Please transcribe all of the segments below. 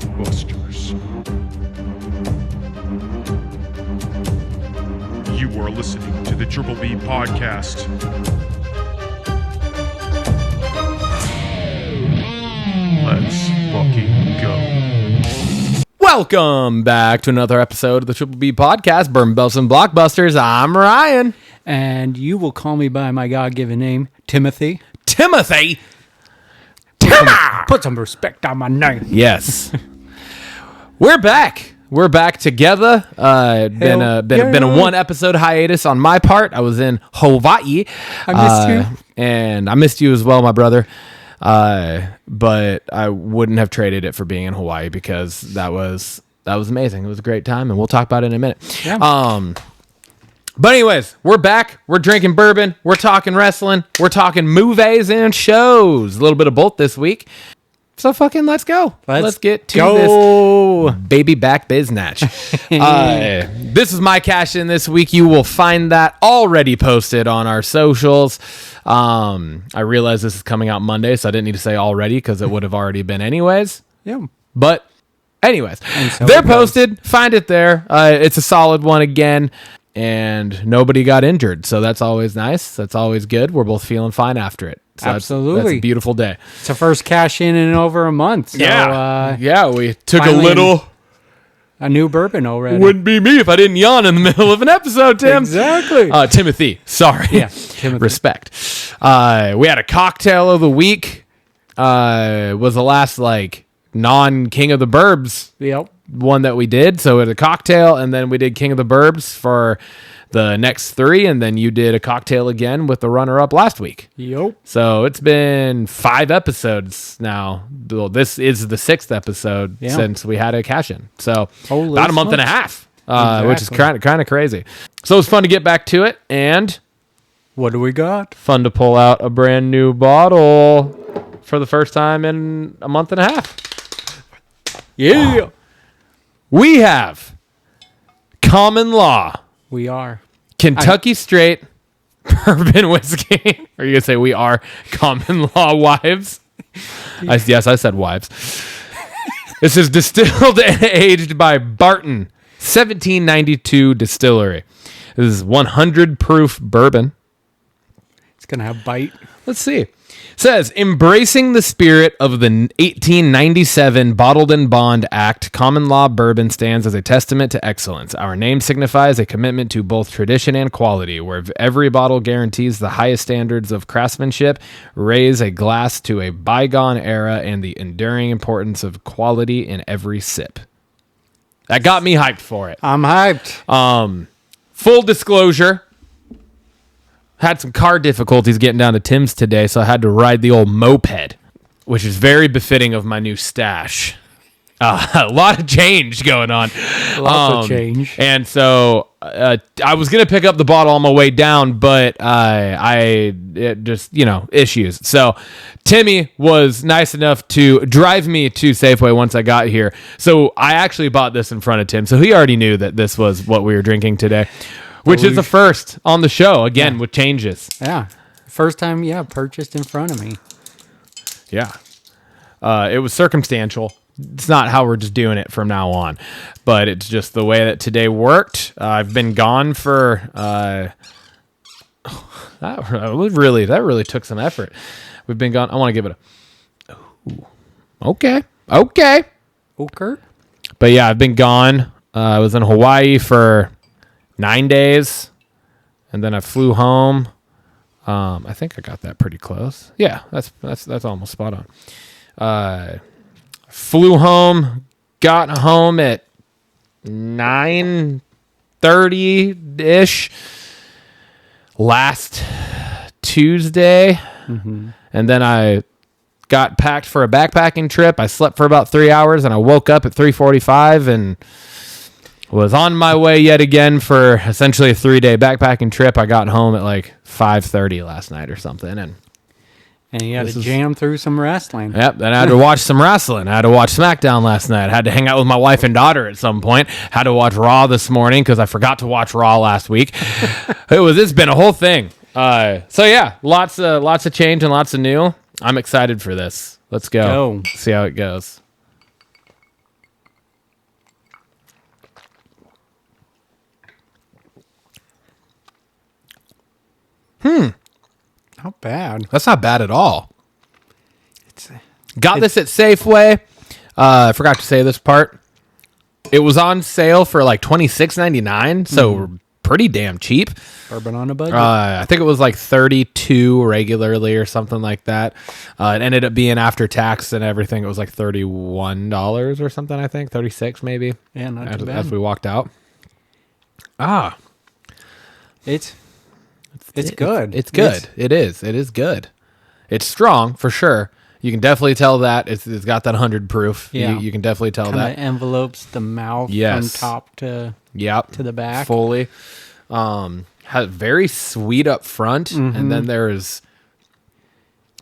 Blockbusters. You are listening to the Triple B Podcast. Let's fucking go. Welcome back to another episode of the Triple B Podcast, Bourbon Bells and Blockbusters. I'm Ryan. And you will call me by my God-given name, Timothy. Timothy! Put some respect on my name. Yes. We're back. We're back together. Been a one episode hiatus on my part. I was in Hawaii. I missed you. And I missed you as well, my brother. But I wouldn't have traded it for being in Hawaii because that was amazing. It was a great time, and we'll talk about it in a minute. Yeah. But anyways, we're back. We're drinking bourbon. We're talking wrestling. We're talking movies and shows. A little bit of both this week. So fucking let's go. Let's get to this baby back biznatch. This is my cash in this week. You will find that already posted on our socials. I realize this is coming out Monday, so I didn't need to say already because it would have already been anyways. Yeah. But anyways, so they're posted. Find it there. It's a solid one again. And nobody got injured, so that's always nice. That's always good. We're both feeling fine after it. So Absolutely. That's a beautiful day. It's the first cash in over a month. So, we took a little... A new bourbon already. Wouldn't be me if I didn't yawn in the middle of an episode, Tim. Exactly. Timothy. Sorry. Yeah, Timothy. Respect. We had a cocktail of the week. Was the last, non-King of the Burbs one that we did. So it was a cocktail, and then we did King of the Burbs for the next three, and then you did a cocktail again with the runner-up last week. Yep. So it's been 5 episodes now. Well, this is the 6th episode since we had a cash-in. So about a month and a half, which is kind of crazy. So it's fun to get back to it, and what do we got? fun to pull out a brand new bottle for the first time in a month and a half. Yeah. We have Common Law. We are. Kentucky Straight Bourbon Whiskey. Are you going to say we are Common Law wives? Yes, I said wives. This is distilled and aged by Barton, 1792 Distillery. This is 100 proof bourbon. It's going to have bite. Let's see. Says, embracing the spirit of the 1897 Bottled in Bond Act, Common Law Bourbon stands as a testament to excellence. Our name signifies a commitment to both tradition and quality, where every bottle guarantees the highest standards of craftsmanship. Raise a glass to a bygone era and the enduring importance of quality in every sip. That got me hyped for it. I'm hyped. Full disclosure. Had some car difficulties getting down to Tim's today, so I had to ride the old moped, which is very befitting of my new stash. A lot of change going on. Lots of change. And so I was going to pick up the bottle on my way down, but issues. So Timmy was nice enough to drive me to Safeway once I got here. So I actually bought this in front of Tim, so he already knew that this was what we were drinking today. Which is the first on the show, again, with changes. Yeah. First time, purchased in front of me. Yeah. It was circumstantial. It's not how we're just doing it from now on. But it's just the way that today worked. I've been gone for... that really took some effort. We've been gone... I want to give it a... Ooh. Okay. Okay. But yeah, I've been gone. I was in Hawaii for... 9 days, and then I flew home. I think I got that pretty close. Yeah, that's almost spot on. Flew home, got home at 9:30-ish last Tuesday, and then I got packed for a backpacking trip. I slept for about 3 hours, and I woke up at 3:45 and was on my way yet again for essentially a 3-day backpacking trip. I got home at 5:30 last night or something. And you had to jam through some wrestling. Yep, then I had to watch some wrestling. I had to watch SmackDown last night. I had to hang out with my wife and daughter at some point. Had to watch Raw this morning because I forgot to watch Raw last week. It's been a whole thing. So yeah, lots of change and lots of new. I'm excited for this. Let's go. See how it goes. Not bad. That's not bad at all. Got this at Safeway. I forgot to say this part. It was on sale for like $26.99, so pretty damn cheap. Bourbon on a budget. I think it was like $32 regularly or something like that. It ended up being after tax and everything. It was like $31 or something. I think $36 maybe. Yeah, not too bad. As we walked out. It's good. It's good. It is good. It's strong for sure. You can definitely tell that it's got that 100 proof. Yeah. You can definitely tell Kinda that. envelopes the mouth from top to the back. Fully. Has very sweet up front, and then there's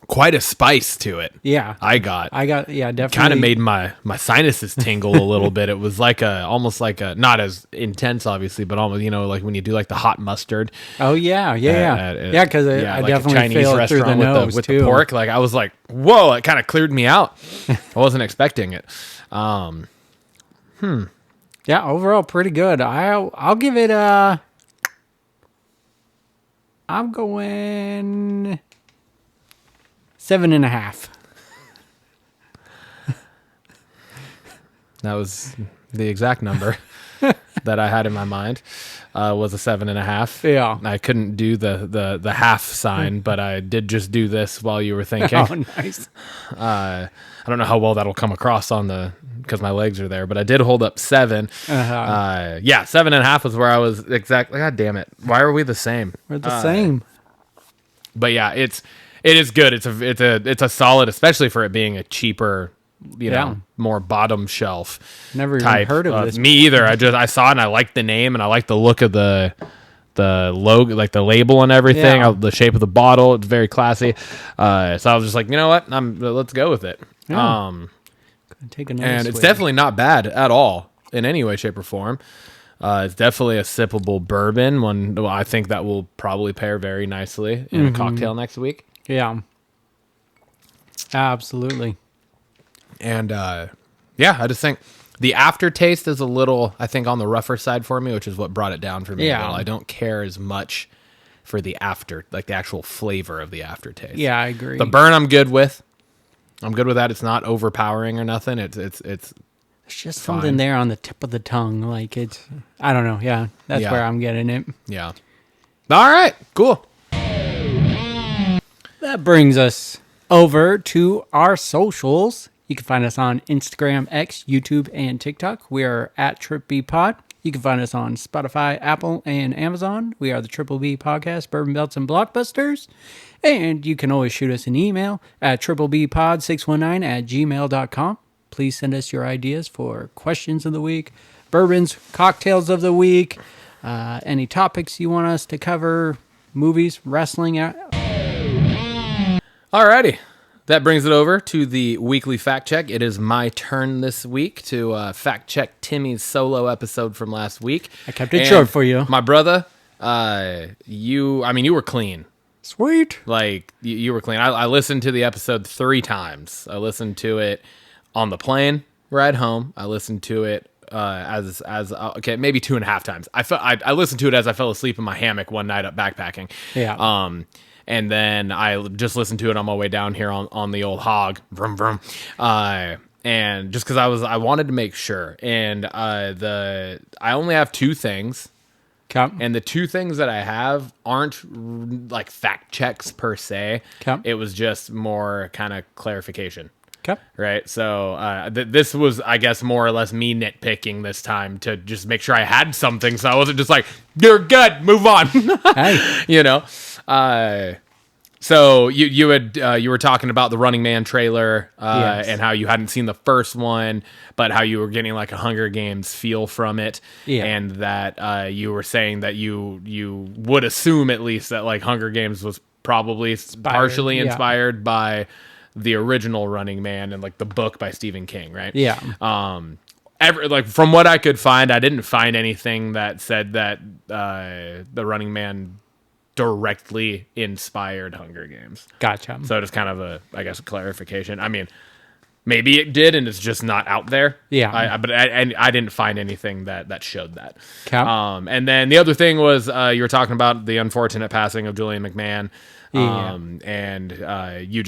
quite a spice to it. Yeah. I got definitely. Kind of made my sinuses tingle a little bit. It was like almost like a, not as intense obviously, but almost, like when you do like the hot mustard. Oh yeah. Because I like definitely a Chinese feel it restaurant through the nose with too. the pork. Like I was like, whoa, it kind of cleared me out. I wasn't expecting it. Yeah, overall pretty good. I'll give it I'm going 7.5. That was the exact number that I had in my mind. Was a 7.5. Yeah. I couldn't do the half sign, but I did just do this while you were thinking. Oh, nice. I don't know how well that'll come across because my legs are there, but I did hold up 7. Uh-huh. 7.5 was where I was exactly. God damn it! Why are we the same? We're the same. But yeah, it is good. It's a solid, especially for it being a cheaper, more bottom shelf. Never even type. heard of this. Me either. I saw it and I liked the name and I liked the look of the logo, like the label and everything. Yeah. The shape of the bottle. It's very classy. So I was just like, you know what? Let's go with it. Yeah. Take another And it's swig. definitely not bad at all in any way, shape, or form. It's definitely a sippable bourbon. One I think that will probably pair very nicely in a cocktail next week. Yeah. Absolutely. And I just think the aftertaste is a little, I think, on the rougher side for me, which is what brought it down for me. Yeah. A little. I don't care as much for the the actual flavor of the aftertaste. Yeah, I agree. The burn I'm good with. I'm good with that. It's not overpowering or nothing. It's There's just something there on the tip of the tongue. Like I don't know. Yeah, that's where I'm getting it. Yeah. All right. Cool. That brings us over to our socials. You can find us on Instagram, X, YouTube, and TikTok. We are at Trip B Pod. You can find us on Spotify, Apple, and Amazon. We are the Triple B Podcast, Bourbon Belts and Blockbusters. And you can always shoot us an email at triplebpod619@gmail.com. Please send us your ideas for questions of the week, bourbons, cocktails of the week, any topics you want us to cover, movies, wrestling. Alrighty. That brings it over to the weekly fact check. It is my turn this week to fact check Timmy's solo episode from last week. I kept it short for you. My brother, you were clean. Sweet. Like, you were clean. I listened to the episode 3 times. I listened to it on the plane ride home. I listened to it maybe 2.5 times. I listened to it as I fell asleep in my hammock one night up backpacking. Yeah. And then I just listened to it on my way down here on the old hog. Vroom, vroom. And just because I wanted to make sure. And I only have 2 things. Okay. And the 2 things that I have aren't like fact checks per se. Okay. It was just more kind of clarification. Okay. Right. So this was, I guess, more or less me nitpicking this time to just make sure I had something. So I wasn't just like, you're good, move on. Hey. So you were talking about the Running Man trailer Yes. and how you hadn't seen the first one, but how you were getting like a Hunger Games feel from it, and that you were saying that you would assume at least that like Hunger Games was probably partially inspired by the original Running Man and like the book by Stephen King, right? Yeah. From what I could find, I didn't find anything that said that the Running Man directly inspired Hunger Games. Gotcha. So just kind of a clarification. I mean, Maybe it did, and it's just not out there. Yeah. But I didn't find anything that showed that. Okay. And then the other thing was you were talking about the unfortunate passing of Julian McMahon. Yeah. And you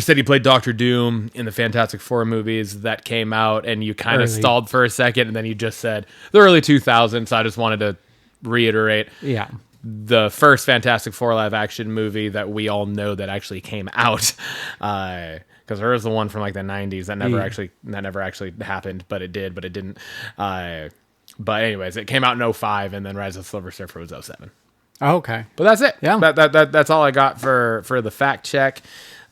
said he played Doctor Doom in the Fantastic Four movies that came out, and you kind of stalled for a second, and then you just said the early 2000s. So I just wanted to reiterate. Yeah. The first Fantastic Four live action movie that we all know that actually came out. Because there was the one from like the 90s that never actually happened, but it didn't. But anyways, it came out in 2005, and then Rise of the Silver Surfer was 2007. Oh, okay. But that's it. Yeah. That's all I got for the fact check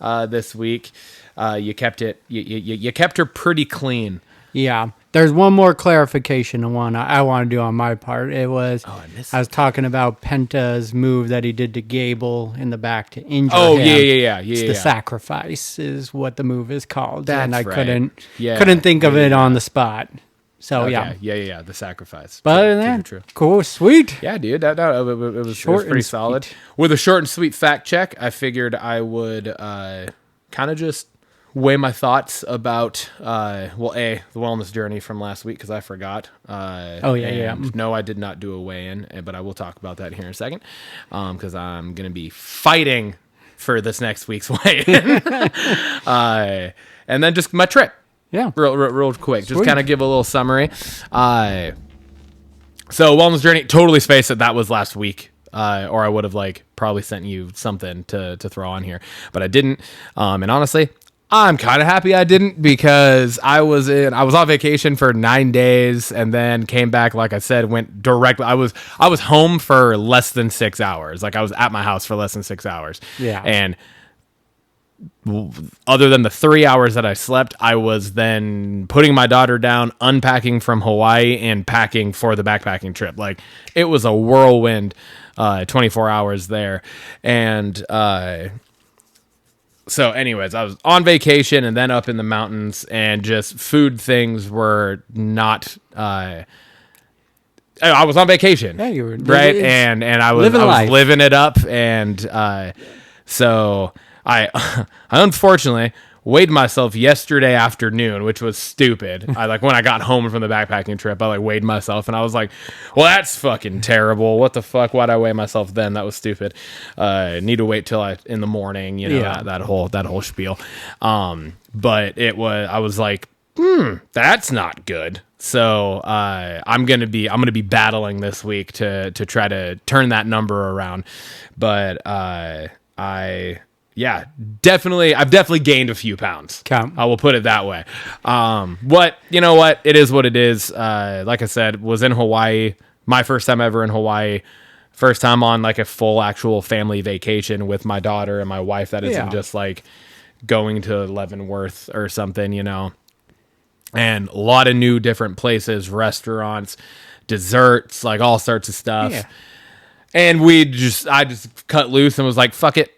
this week. You kept it. You kept her pretty clean. Yeah. There's one more clarification on one I want to do on my part. It was I was talking about Penta's move that he did to Gable in the back to injure him. Oh, yeah. It's the sacrifice is what the move is called. That's and I right. couldn't think of it on the spot. So okay. Yeah, the sacrifice. But other than that, cool, sweet. Yeah, dude, it was pretty solid. With a short and sweet fact check, I figured I would kind of just weigh my thoughts about the wellness journey from last week, because I forgot. No, I did not do a weigh-in, but I will talk about that here in a second, because I'm going to be fighting for this next week's weigh-in. And then just my trip. Yeah. Real quick. Sweet. Just kind of give a little summary. So wellness journey, totally spaced it. That was last week. Or I would have probably sent you something to throw on here, but I didn't. And honestly, I'm kind of happy I didn't, because I was on vacation for 9 days and then came back. Like I said, went directly. I was home for less than 6 hours. I was at my house for less than 6 hours. Yeah. And other than the 3 hours that I slept, I was then putting my daughter down, unpacking from Hawaii, and packing for the backpacking trip. It was a whirlwind 24 hours there. And so anyways, I was on vacation and then up in the mountains, and just food things were not I was on vacation. Yeah, you were right, and I was living it up, and so I unfortunately weighed myself yesterday afternoon, which was stupid. When I got home from the backpacking trip, I weighed myself, and I was like, well, that's fucking terrible. What the fuck? Why'd I weigh myself then? That was stupid. Need to wait till in the morning, that whole spiel. But I was like, that's not good. So I'm gonna be battling this week to try to turn that number around. But I've definitely gained a few pounds. I will put it that way. But you know what? It is what it is. Like I said, was in Hawaii. My first time ever in Hawaii. First time on a full actual family vacation with my daughter and my wife. That isn't just going to Leavenworth or something, And a lot of new different places, restaurants, desserts, all sorts of stuff. Yeah. And I just cut loose and was like, fuck it.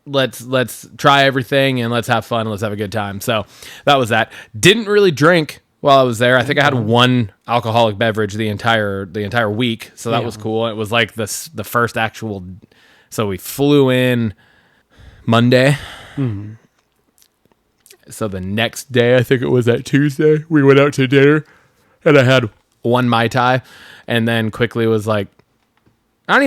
Let's try everything and let's have fun. Let's have a good time. So that was that. Didn't really drink while I was there. I think I had one alcoholic beverage the entire week. So that was cool. It was the first actual. So we flew in Monday. Mm-hmm. So the next day, I think it was that Tuesday, we went out to dinner, and I had one Mai Tai, and then quickly was like, I don't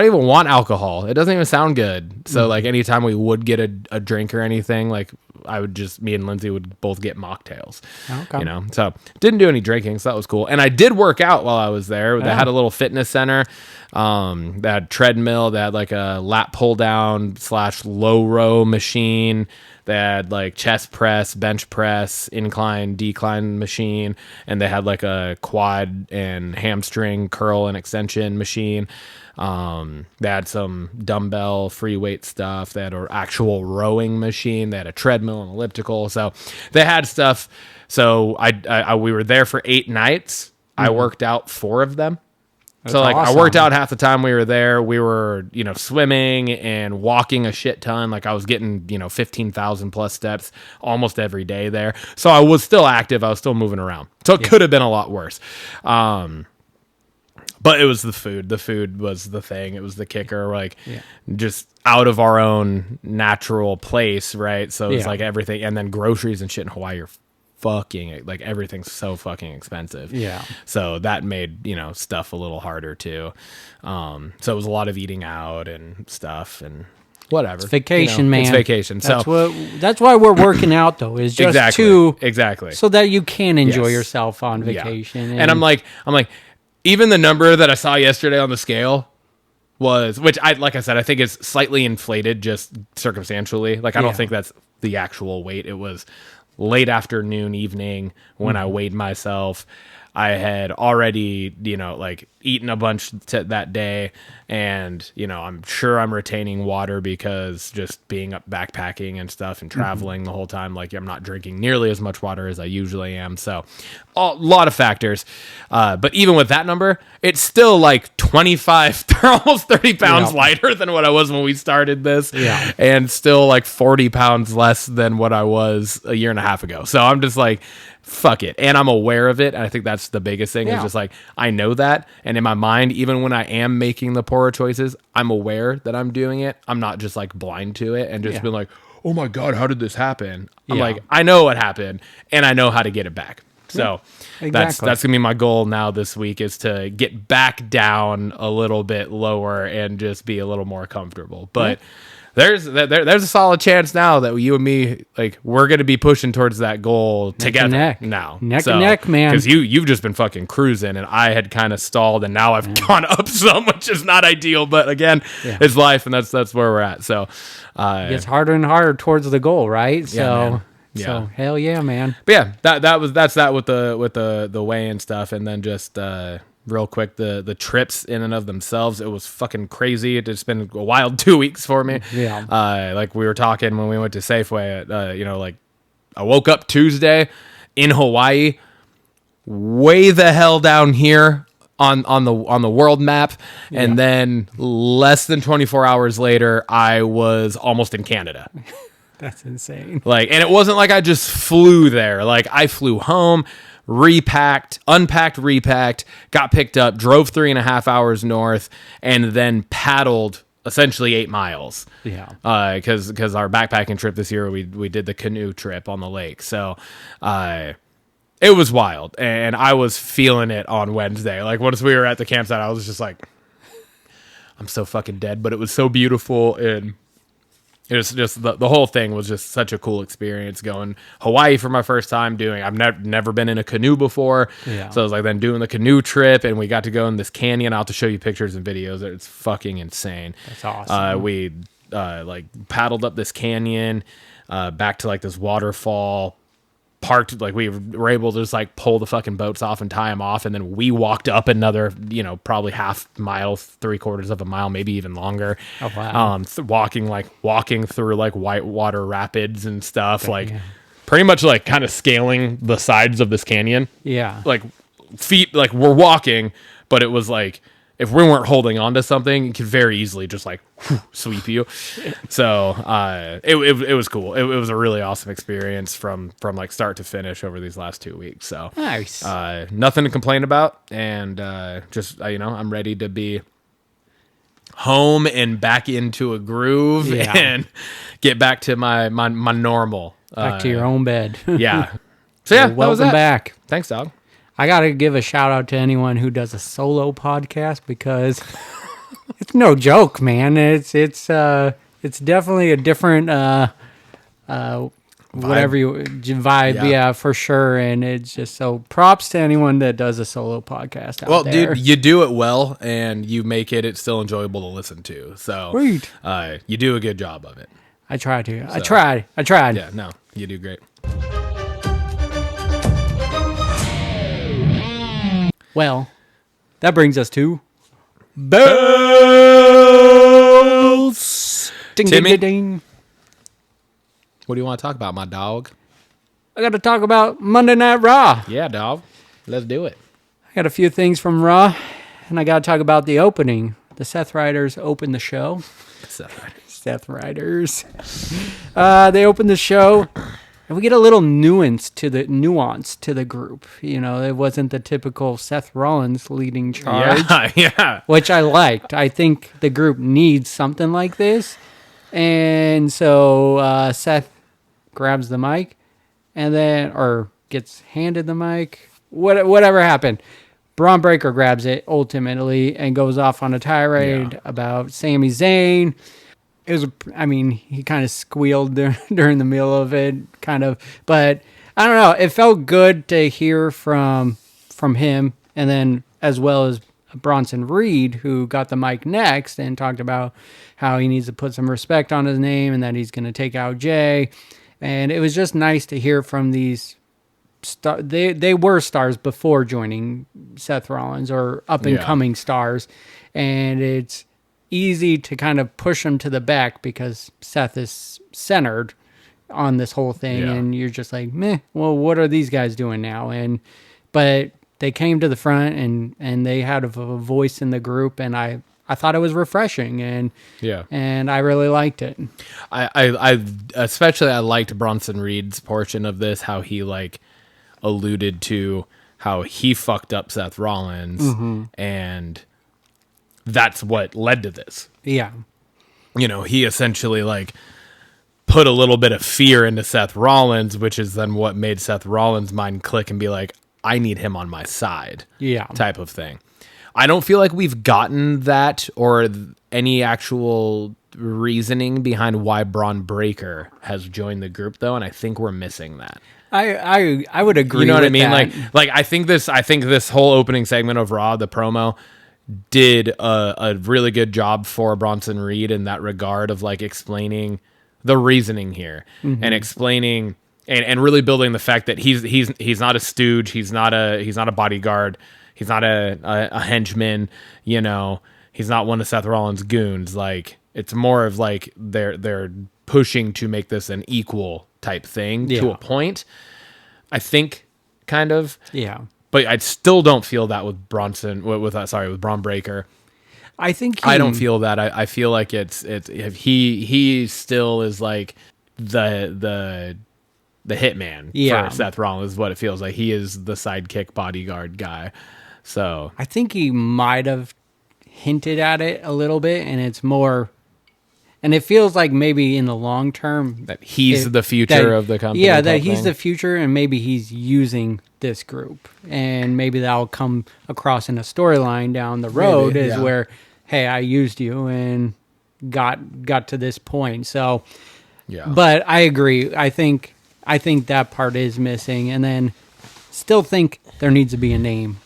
even want alcohol. It doesn't even sound good. So anytime we would get a drink or anything, me and Lindsay would both get mocktails. Okay. So didn't do any drinking. So that was cool. And I did work out while I was there. They had a little fitness center. They had treadmill. They had a lat pull down / low row machine. They had chest press, bench press, incline, decline machine, and they had a quad and hamstring curl and extension machine. They had some dumbbell free weight stuff. They had an actual rowing machine. They had a treadmill and elliptical. So they had stuff. So we were there for 8 nights. Mm-hmm. I worked out 4 of them. That's awesome. I worked out half the time we were there. We were, swimming and walking a shit ton. I was getting, 15,000 plus steps almost every day there. So I was still active. I was still moving around. So it could have been a lot worse. But it was the food. The food was the thing. It was the kicker. Like, just out of our own natural place, right? So it's like everything. And then groceries and shit in Hawaii are fucking, like, everything's so fucking expensive. Yeah. So that made, stuff a little harder too. So it was a lot of eating out and stuff and whatever. It's vacation, man. It's vacation. That's why we're working out, though, is just exactly so that you can enjoy yourself on vacation. And I'm like, even the number that I saw yesterday on the scale was, which like I said, I think is slightly inflated just circumstantially. Like, I don't think that's the actual weight. It was late afternoon, evening when I weighed myself. I had already, like, eaten a bunch that day, and I'm sure I'm retaining water because just being up backpacking and stuff and traveling the whole time, like, I'm not drinking nearly as much water as I usually am. So a lot of factors, but even with that number, it's still like 25 almost 30 pounds lighter than what I was when we started this, and still like 40 pounds less than what I was a year and a half ago. So I'm just like, fuck it. And I'm aware of it. And I think that's the biggest thing is just like, I know that. And in my mind, even when I am making the poorer choices, I'm aware that I'm doing it. I'm not just like blind to it and just being like, oh my God, how did this happen? I'm like, I know what happened and I know how to get it back. So that's going to be my goal now this week, is to get back down a little bit lower and just be a little more comfortable. But there's a solid chance now that you and me, like, we're going to be pushing towards that goal together now. Neck and neck, man. Because you've just been fucking cruising, and I had kind of stalled, and now I've gone up some, which is not ideal. But again, it's life, and that's where we're at. So it gets harder and harder towards the goal, right? So hell yeah, man. But yeah, that's that with the weigh and stuff, and then just real quick, the trips in and of themselves, it was fucking crazy. It's been a wild 2 weeks for me. Like we were talking when we went to Safeway, like, I woke up Tuesday in Hawaii, way the hell down here on the world map, and then less than 24 hours later I was almost in Canada. That's insane. Like, and it wasn't like I just flew there. Like, I flew home, unpacked, repacked, got picked up, drove 3.5 hours north, and then paddled essentially 8 miles. Yeah. Because our backpacking trip this year, we did the canoe trip on the lake. So, it was wild, and I was feeling it on Wednesday. Like, once we were at the campsite, I was just like, I'm so fucking dead, but it was so beautiful, and it was just the whole thing was just such a cool experience. Going Hawaii for my first time I've never been in a canoe before. So I was like, then doing the canoe trip, and we got to go in this canyon. I'll have to show you pictures and videos. It's fucking insane. That's awesome. We like paddled up this canyon, back to like this waterfall, parked, like we were able to just like pull the fucking boats off and tie them off, and then we walked up another, probably half mile, 3/4 of a mile, maybe even longer. Oh wow. Walking through like whitewater rapids and stuff, pretty much like kind of scaling the sides of this canyon. Like feet, like we're walking, but it was like, if we weren't holding on to something, it could very easily just like sweep you. So it was cool. It was a really awesome experience from like start to finish over these last 2 weeks. So nice. Nothing to complain about, and just I'm ready to be home and back into a groove and get back to my normal. Back to your own bed. Yeah. So yeah, welcome back. Thanks, dog. I got to give a shout out to anyone who does a solo podcast, because it's no joke, man. It's definitely a different whatever vibe, yeah, for sure. And it's just, so props to anyone that does a solo podcast out there. Dude, you do it well, and you make it's still enjoyable to listen to. So sweet. You do a good job of it. I try to. I tried. Yeah, no, you do great. Well, that brings us to bells. Ding, Timmy, ding, ding. What do you want to talk about, my dog? I got to talk about Monday Night Raw. Yeah, dog. Let's do it. I got a few things from Raw, and I got to talk about the opening. The Seth Riders opened the show. Seth Riders. They opened the show, And we get a little nuance to the group. You know, it wasn't the typical Seth Rollins leading charge. Yeah. Which I liked. I think the group needs something like this. And so Seth grabs the mic or gets handed the mic. Whatever happened. Braun Breaker grabs it ultimately and goes off on a tirade about Sami Zayn. He kind of squealed during the middle of it, kind of. But I don't know. It felt good to hear from him, and then as well as Bronson Reed, who got the mic next and talked about how he needs to put some respect on his name and that he's going to take out Jay. And it was just nice to hear from these they were stars before joining Seth Rollins, or up and coming stars, and it's easy to kind of push them to the back because Seth is centered on this whole thing, and you're just like, meh, well, what are these guys doing now? But they came to the front and they had a voice in the group, and I thought it was refreshing, and I really liked it. I especially liked Bronson Reed's portion of this, how he alluded to how he fucked up Seth Rollins, and that's what led to this. Yeah. You know, he essentially put a little bit of fear into Seth Rollins, which is then what made Seth Rollins' mind click and be like, I need him on my side. Yeah. Type of thing. I don't feel like we've gotten that or any actual reasoning behind why Braun Breaker has joined the group, though, and I think we're missing that. I would agree. You know what I mean? That. I think this whole opening segment of Raw, the promo, did a really good job for Bronson Reed in that regard of explaining the reasoning here and explaining and really building the fact that he's not a stooge, he's not a bodyguard, he's not a henchman, you know, he's not one of Seth Rollins' goons. It's more of they're pushing to make this an equal type thing to a point, I think, kind of. Yeah. But I still don't feel that with Braun Breaker. I think I don't feel that. I feel like it's if he still is the hitman for Seth Rollins, is what it feels like. He is the sidekick bodyguard guy. So I think he might have hinted at it a little bit, and it's more. And it feels like maybe in the long term that he's the future of the company. Yeah, that he's the future, and maybe he's using this group, and maybe that'll come across in a storyline down the road where, hey, I used you and got to this point. So, but I agree. I think that part is missing, and then still think there needs to be a name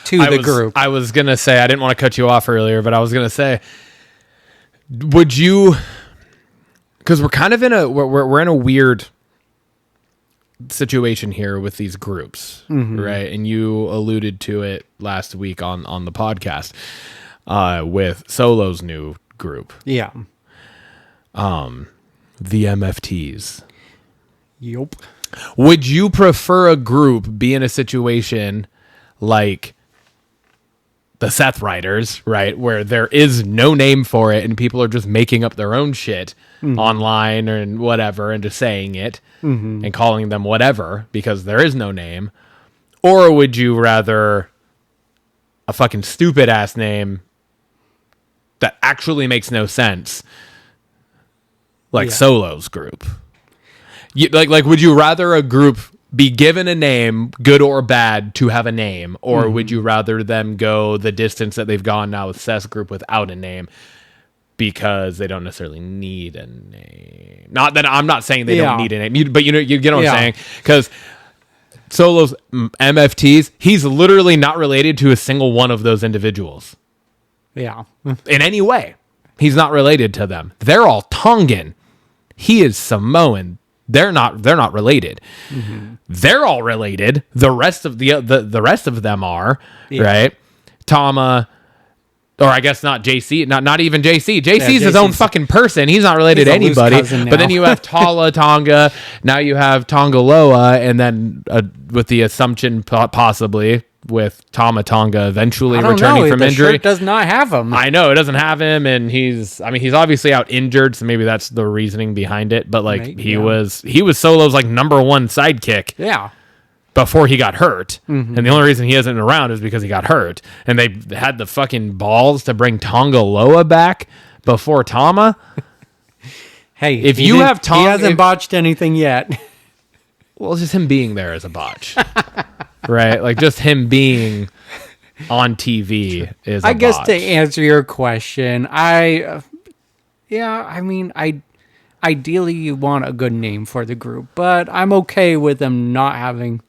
to the group. I was gonna say, I didn't want to cut you off earlier, but I was gonna say, would you? Because we're kind of in we're in a weird situation here with these groups, right? And you alluded to it last week on the podcast with Solo's new group. Yeah. The MFTs. Yup. Would you prefer a group be in a situation like the Seth Riders, right, where there is no name for it and people are just making up their own shit online and whatever and just saying it and calling them whatever because there is no name? Or would you rather a fucking stupid ass name that actually makes no sense, like Solo's group? Would you rather a group be given a name, good or bad, to have a name, or would you rather them go the distance that they've gone now with Seth's group without a name because they don't necessarily need a name? Not that I'm not saying they don't need a name, but you get what I'm saying, because Solo's MFTs, he's literally not related to a single one of those individuals. Yeah, in any way, he's not related to them. They're all Tongan. He is Samoan. They're not related. They're all related. The rest of the rest of them are, right? Tama, or I guess not JC, not even JC. JC's his own fucking person. He's not related to anybody. But then you have Tala Tonga. Now you have Tongaloa, and then with the assumption possibly with Tama Tonga eventually I don't returning know. from The injury. shirt does not have him. I know it doesn't have him, and he's obviously out injured, so maybe that's the reasoning behind it. But like Maybe, he was Solo's like number one sidekick Yeah. before he got hurt, and the only reason he isn't around is because he got hurt. And they had the fucking balls to bring Tonga Loa back before Tama. Hey, If he you didn't- have Tonga, he hasn't botched anything yet. well, just him being there is a botch, right? Like just him being on TV is. I guess botch. to answer your question, ideally you want a good name for the group, but I'm okay with them not having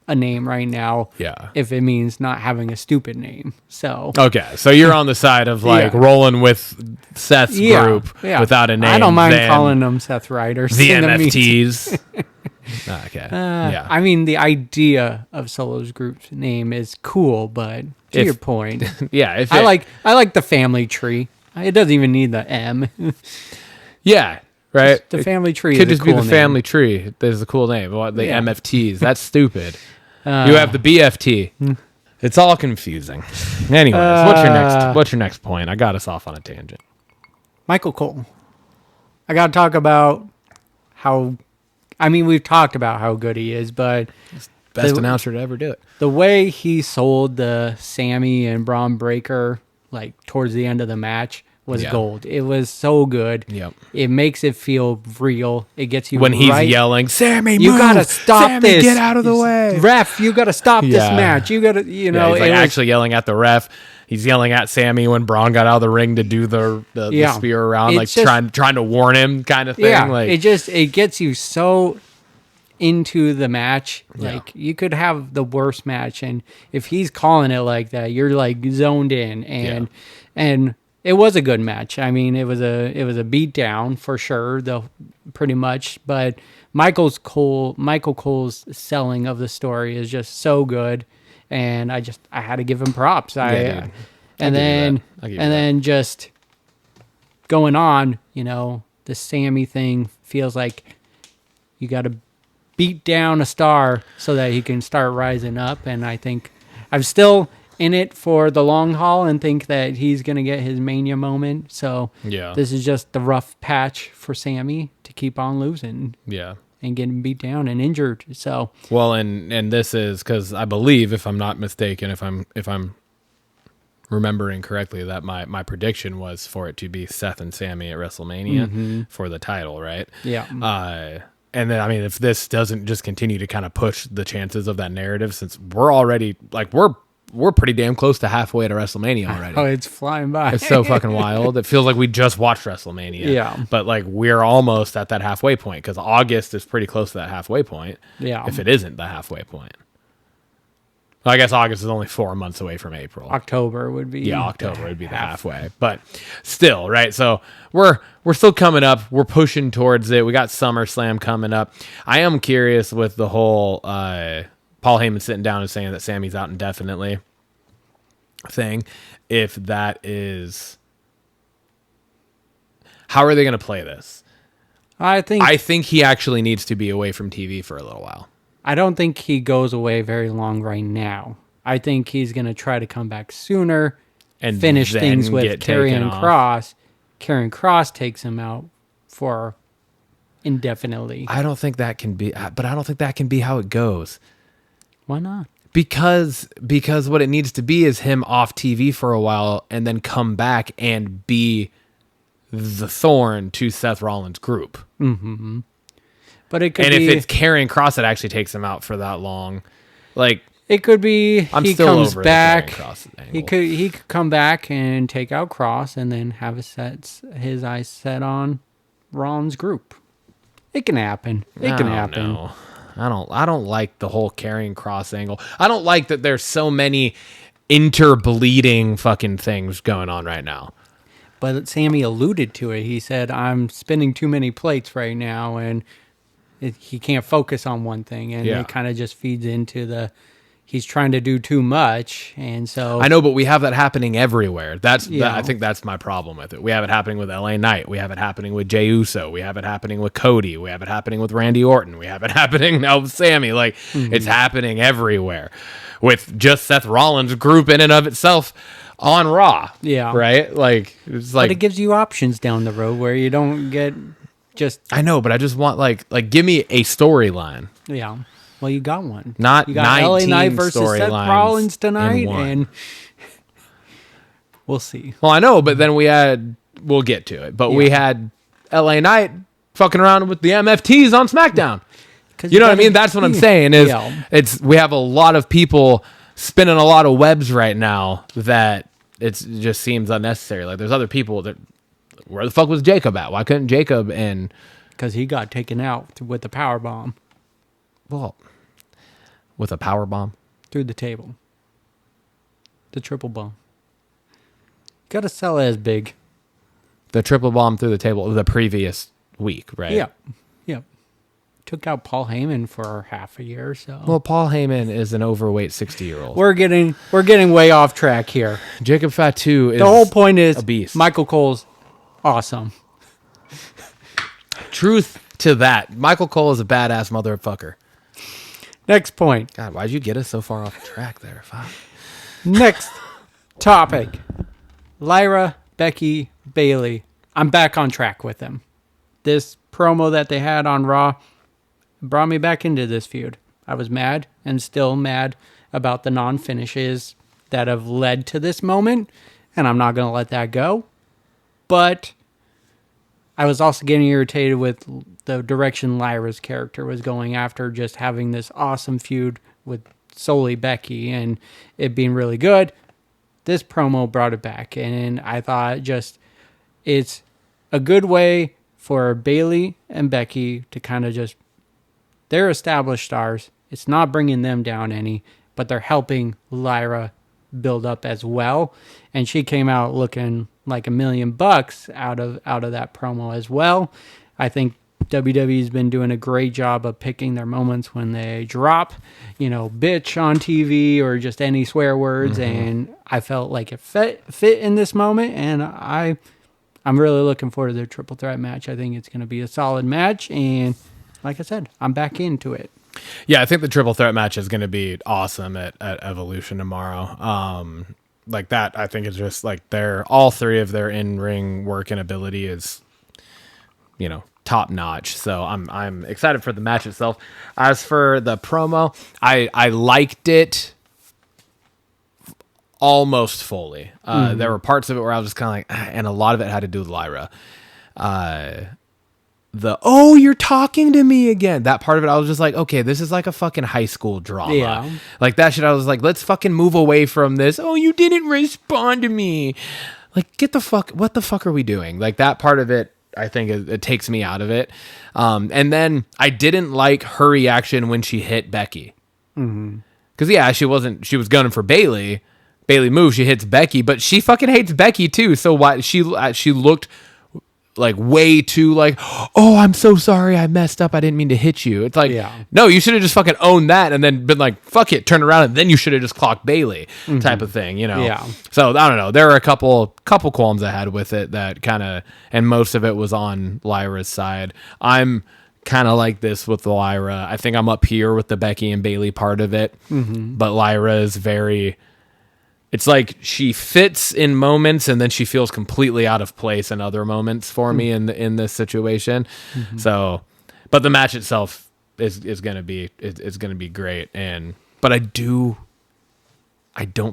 a name right now. Yeah. If it means not having a stupid name. So Okay, so you're on the side of like Yeah. rolling with Seth's group without a name. I don't mind than calling them Seth Riders. the in the meet. MFTs. Okay. Yeah. I mean, the idea of Solo's group's name is cool, but to If- your point, Yeah. If I it- like the family tree. It doesn't even need the M. Yeah. Right. The family tree Could is just a be cool the name. family tree. There's a cool name. What the Yeah. MFTs? That's stupid. You have the BFT. It's all confusing. Anyways, what's your next point? I got us off on a tangent. Michael Cole. I got to talk about we've talked about how good he is, but Best The- announcer to ever do it. the way he sold the Sammy and Braun Breaker, like towards the end of the match, was Yeah. gold. It was so good. Yep. It makes it feel real. It gets you When he's right. yelling, Sammy, You move! gotta stop Sammy, this. get out of the way. Ref, you gotta stop this Yeah. match. You gotta, Yeah, know, he's like it was- actually yelling at the ref. He's yelling at Sammy when Braun got out of the ring to do the Yeah. spear around, It's like just- trying to warn him, kind of thing. yeah. Like It gets you so into the match. Yeah. Like you could have the worst match, and if he's calling it like that, you're like zoned in, and it was a good match. I mean, it was a beat down for sure, though, pretty much. But Michael Cole's selling of the story is just so good, and I had to give him props. dude. And I'll then give you and that. then just going on, the Sammy thing feels like you got to beat down a star so that he can start rising up. And I think I'm still in it for the long haul and think that he's going to get his Mania moment. So Yeah. this is just the rough patch for Sammy to keep on losing Yeah. and getting beat down and injured. So Well, and this is because I believe, if I'm not mistaken, if I'm remembering correctly, that my prediction was for it to be Seth and Sammy at WrestleMania for the title, right? yeah, And then, I mean, if this doesn't just continue to kind of push the chances of that narrative, since we're already like we're pretty damn close to halfway to WrestleMania already. oh, it's flying by. It's so fucking wild. It feels like we just watched WrestleMania. Yeah. But like we're almost at that halfway point because August is pretty close to that halfway point. Yeah. If it isn't the halfway point. Well, I guess August is only 4 months away from April. October would be. Yeah, October would be the halfway. But still, right? So we're still coming up. We're pushing towards it. We got SummerSlam coming up. I am curious with the whole Paul Heyman sitting down and saying that Sammy's out indefinitely thing. If that is, how are they going to play this? I think he actually needs to be away from TV for a little while. I don't think he goes away very long right now. I think he's going to try to come back sooner And finish then things with get Karrion taken off. Cross. Karrion Cross takes him out for indefinitely. I don't think that can be, but I don't think that can be how it goes. Why not? Because what it needs to be is him off TV for a while and then come back and be the thorn to Seth Rollins' group. But it could And be. if it's Karrion Cross that actually takes him out for that long, like It could be I'm he still comes over the back. Karrion Cross angle. He could come back and take out Cross and then have his eyes set on Rollins' group. It can happen. It can happen. No. I don't like the whole Karrion Cross angle. I don't like that there's so many interbleeding fucking things going on right now. But Sammy alluded to it. He said, "I'm spinning too many plates right now," and he can't focus on one thing, and Yeah. it kind of just feeds into the, he's trying to do too much, and so I know, but we have that happening everywhere. Yeah. I think that's my problem with it. We have it happening with LA Knight. We have it happening with Jey Uso. We have it happening with Cody. We have it happening with Randy Orton. We have it happening now with Sammy. Like, it's happening everywhere. With just Seth Rollins' group in and of itself on Raw. Yeah. Right? Like, it's like, but it gives you options down the road where you don't get just I know, but I just want like give me a storyline. yeah. Well, you got one. Not you got LA 19 Knight versus Seth storylines Rollins in tonight, one. and we'll see. Well, I know, but then we'll get to it. But we had LA Knight fucking around with the MFTs on SmackDown. You know what I mean? That's what I'm saying is we have a lot of people spinning a lot of webs right now that it just seems unnecessary. Like there's other people that, where the fuck was Jacob at? Why couldn't Jacob and... Because he got taken out with the power bomb. Well, with a power bomb? Through the table. The triple bomb. Gotta sell it as big. The triple bomb through the table the previous week, right? Yeah. Yep. Took out Paul Heyman for half a year or so. Well, Paul Heyman is an overweight 60-year-old. We're getting way off track here. Jacob Fatu is the whole point is a beast. Michael Cole's awesome. Truth to that. Michael Cole is a badass motherfucker. Next point. God, why'd you get us so far off track there? Fuck. Next topic. Lyra, Becky, Bailey. I'm back on track with them. This promo that they had on Raw brought me back into this feud. I was mad and still mad about the non-finishes that have led to this moment, and I'm not going to let that go. But I was also getting irritated with the direction Lyra's character was going after, just having this awesome feud with solely Becky and it being really good. This promo brought it back, and I thought just it's a good way for Bailey and Becky to kind of just, they're established stars. It's not bringing them down any, but they're helping Lyra build up as well. And she came out looking like $1 million out of that promo as well. I think WWE's been doing a great job of picking their moments when they drop, bitch on TV or just any swear words. And I felt like it fit in this moment. And I'm really looking forward to their triple threat match. I think it's going to be a solid match. And like I said, I'm back into it. Yeah, I think the triple threat match is going to be awesome at Evolution tomorrow. Like that, I think it's just like all three of their in-ring work and ability is, top notch. So I'm excited for the match itself. As for the promo, I liked it almost fully. There were parts of it where I was just kind of like, and a lot of it had to do with Lyra. You're talking to me again. That part of it, I was just like, okay, this is like a fucking high school drama. Yeah. Like that shit, I was like, let's fucking move away from this. Oh, you didn't respond to me. Like, what the fuck are we doing? Like that part of it, I think it takes me out of it. And then I didn't like her reaction when she hit Becky. Because she was gunning for Bailey. Bailey moves, she hits Becky, but she fucking hates Becky too. So why she looked like way too like, oh, I'm so sorry, I messed up, I didn't mean to hit you. It's like, no, you should have just fucking owned that and then been like, fuck it, turn around, and then you should have just clocked Bailey, type of thing, Yeah. So I don't know. There were a couple qualms I had with it that kind of, and most of it was on Lyra's side. I'm kind of like this with Lyra. I think I'm up here with the Becky and Bailey part of it, but Lyra is very. It's like she fits in moments and then she feels completely out of place in other moments for me in this situation. So, but the match itself is going to be great. But I don't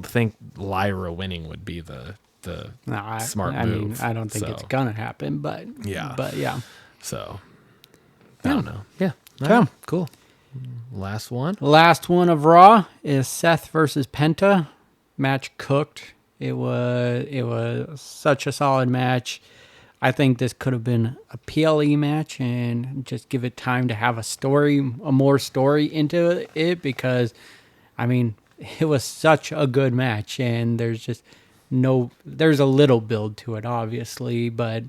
think Lyra winning would be the smart move. I don't think it's going to happen, but yeah. So, I don't know. Yeah. Okay. Right. Cool. Last one of Raw is Seth versus Penta. Match cooked. It was such a solid match. I think this could have been a PLE match and just give it time to have a more story into it, because it was such a good match, and there's a little build to it, obviously, but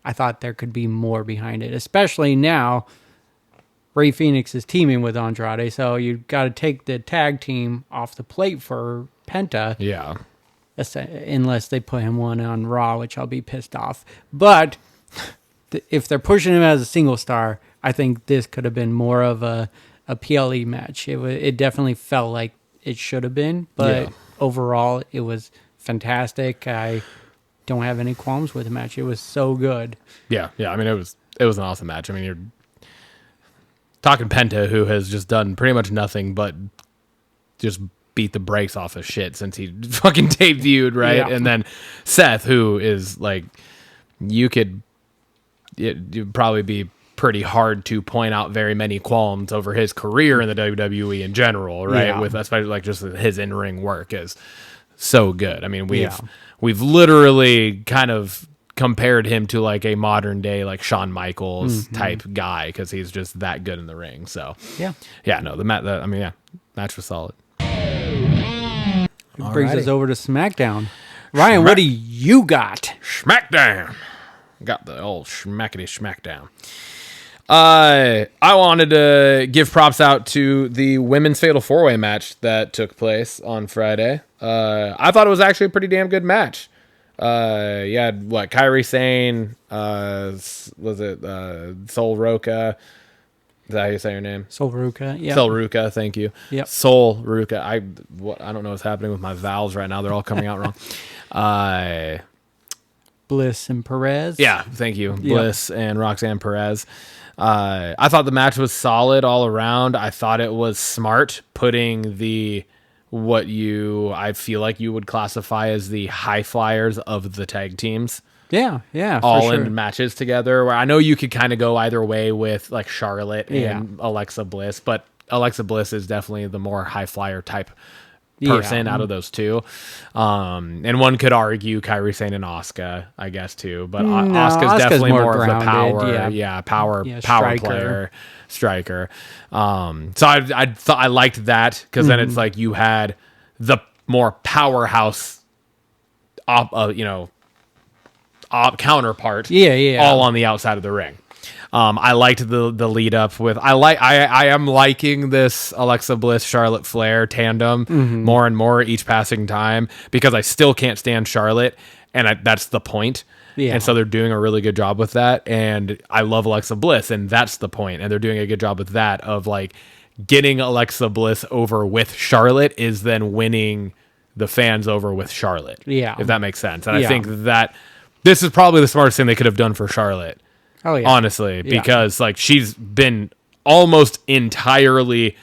I thought there could be more behind it, especially now Rey Fénix is teaming with Andrade, so you got to take the tag team off the plate for Penta. Yeah. Unless they put him one on Raw, which I'll be pissed off. But if they're pushing him as a single star, I think this could have been more of a PLE match. It definitely felt like it should have been, but overall, it was fantastic. I don't have any qualms with the match. It was so good. Yeah. I mean, it was an awesome match. I mean, you're talking Penta, who has just done pretty much nothing but just beat the brakes off of shit since he fucking debuted, right? Yeah. And then Seth, who is like, it'd probably be pretty hard to point out very many qualms over his career in the WWE in general, right? Yeah. With especially like just his in-ring work is so good. I mean, we've literally kind of compared him to like a modern day like Shawn Michaels type guy because he's just that good in the ring. So no, match was solid. It brings us over to SmackDown. Ryan, what do you got? SmackDown. Got the old schmackety SmackDown. I wanted to give props out to the women's Fatal 4-Way match that took place on Friday. I thought it was actually a pretty damn good match. You had Kairi Sane, was it Sol Roca? Is that how you say her name? Sol Ruca, yeah. Sol Ruca, thank you. Yep. Sol Ruca. I don't know what's happening with my vowels right now. They're all coming out wrong. Bliss and Perez. Yeah, thank you. Bliss and Roxanne Perez. I thought the match was solid all around. I thought it was smart putting I feel like you would classify as the high flyers of the tag teams. Yeah, all for sure. in matches together. Where I know you could kind of go either way with like Charlotte and Alexa Bliss, but Alexa Bliss is definitely the more high flyer type person out of those two. And one could argue Kairi Sane and Asuka, I guess too, but Asuka's definitely more of the power, power player, striker. So I liked that because then it's like you had the more powerhouse, counterpart, all on the outside of the ring. I liked the lead up with I am liking this Alexa Bliss Charlotte Flair tandem more and more each passing time because I still can't stand Charlotte, and that's the point. And so they're doing a really good job with that, and I love Alexa Bliss, and that's the point. And they're doing a good job with that of like getting Alexa Bliss over with Charlotte is then winning the fans over with Charlotte. Yeah, if that makes sense. And I think that this is probably the smartest thing they could have done for Charlotte. Oh, yeah. Honestly, because like she's been almost entirely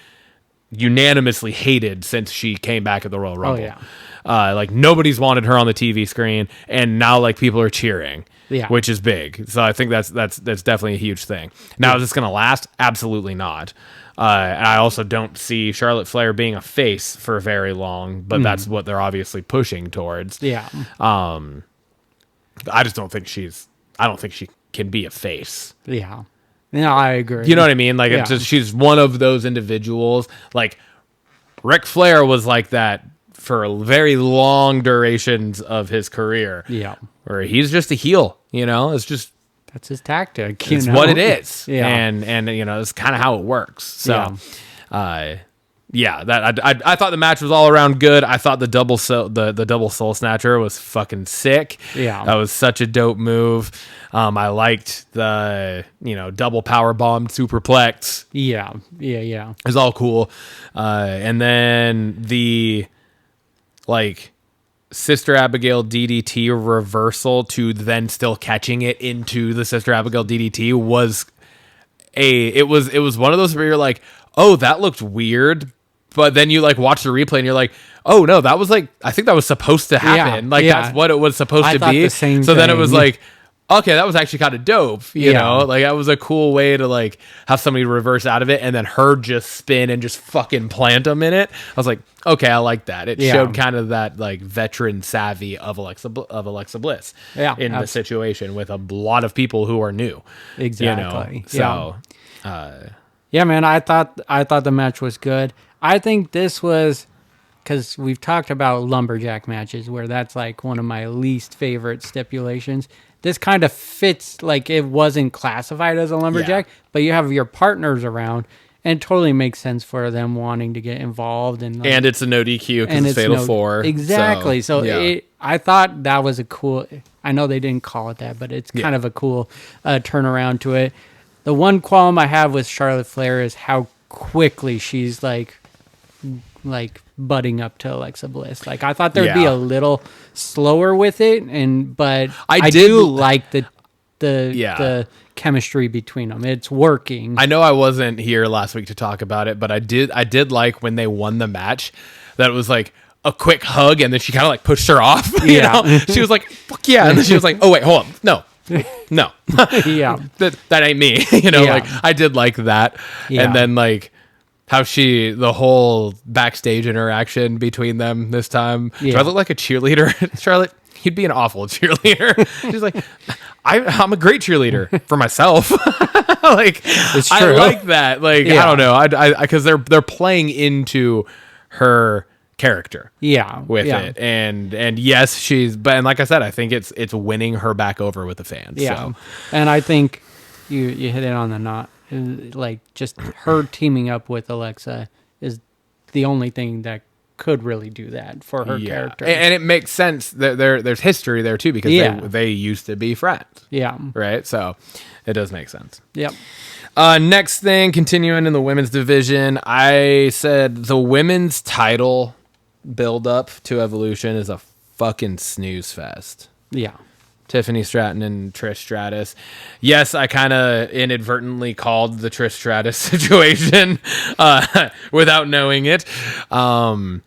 unanimously hated since she came back at the Royal Rumble. Oh, yeah. Like nobody's wanted her on the TV screen, and now like people are cheering, which is big. So I think that's definitely a huge thing. Now, is this going to last? Absolutely not. And I also don't see Charlotte Flair being a face for very long, but that's what they're obviously pushing towards. Yeah. I just don't think I don't think she can be a face. Yeah. No, I agree. You know what I mean? Like, it's just, she's one of those individuals. Like, Ric Flair was like that for very long durations of his career. Yeah. Where he's just a heel, it's just... That's his tactic. It's what it is. Yeah. And it's kind of how it works. So, I thought the match was all around good. I thought the double soul snatcher was fucking sick. Yeah. That was such a dope move. I liked the, double power bomb superplex. Yeah. It was all cool. And then the Sister Abigail DDT reversal to then still catching it into the Sister Abigail DDT was one of those where you're like, oh, that looked weird. But then you watch the replay and you're like, oh no, that was I think that was supposed to happen. That's what it was supposed to be. So then it was okay, that was actually kind of dope. You know, that was a cool way to have somebody reverse out of it and then her just spin and just fucking plant them in it. I was like, okay, I like that. It showed kind of that veteran savvy of Alexa Bliss in the situation with a lot of people who are new. Exactly. So, yeah, man, I thought the match was good. I think this was, because we've talked about lumberjack matches where that's one of my least favorite stipulations. this kind of fits, like it wasn't classified as a lumberjack, but you have your partners around, and it totally makes sense for them wanting to get involved. And it's a no DQ because it's Fatal 4. Exactly. So I thought that was a cool, I know they didn't call it that, but it's kind of a cool turnaround to it. The one qualm I have with Charlotte Flair is how quickly she's like butting up to Alexa Bliss. Like I thought there'd be a little slower with it, but I do like the chemistry between them. It's working. I know I wasn't here last week to talk about it, but I did like when they won the match that it was like a quick hug and then she kind of like pushed her off. You know? She was like, fuck yeah. And then she was like, oh wait, hold on. No. Yeah. That ain't me. Like I did like that. Yeah. And then like how the whole backstage interaction between them this time. Yeah. Do I look like a cheerleader? Charlotte, you'd be an awful cheerleader. She's like, I'm a great cheerleader for myself. Like, it's true. I like that. Like, I don't know. Because they're playing into her character. With it. And yes, and like I said, I think it's winning her back over with the fans. Yeah. So. And I think you hit it on the knot. Like just her teaming up with Alexa is the only thing that could really do that for her character. And it makes sense that there's history there too, because they used to be friends. Yeah. Right. So it does make sense. Yep. Next thing, continuing in the women's division, I said the women's title build up to Evolution is a fucking snooze fest. Yeah. Tiffany Stratton and Trish Stratus. Yes, I kind of inadvertently called the Trish Stratus situation without knowing it. I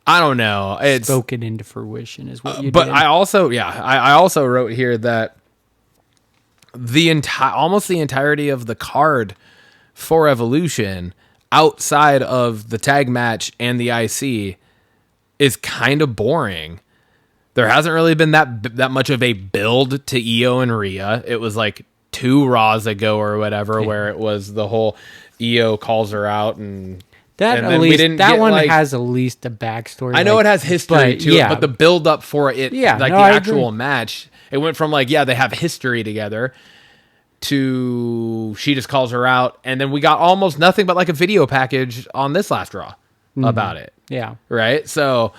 don't know. It's spoken into fruition is what you but did. I also wrote here that almost the entirety of the card for Evolution outside of the tag match and the IC is kind of boring. There hasn't really been that much of a build to Io and Rhea. It was like 2 Raws ago or whatever, where it was the whole Io calls her out and that and at least that one has at least a backstory. I know it has history to it, but the build up for it, the actual match, it went from like they have history together to she just calls her out, and then we got almost nothing but like a video package on this last Raw about it. Yeah, right. So.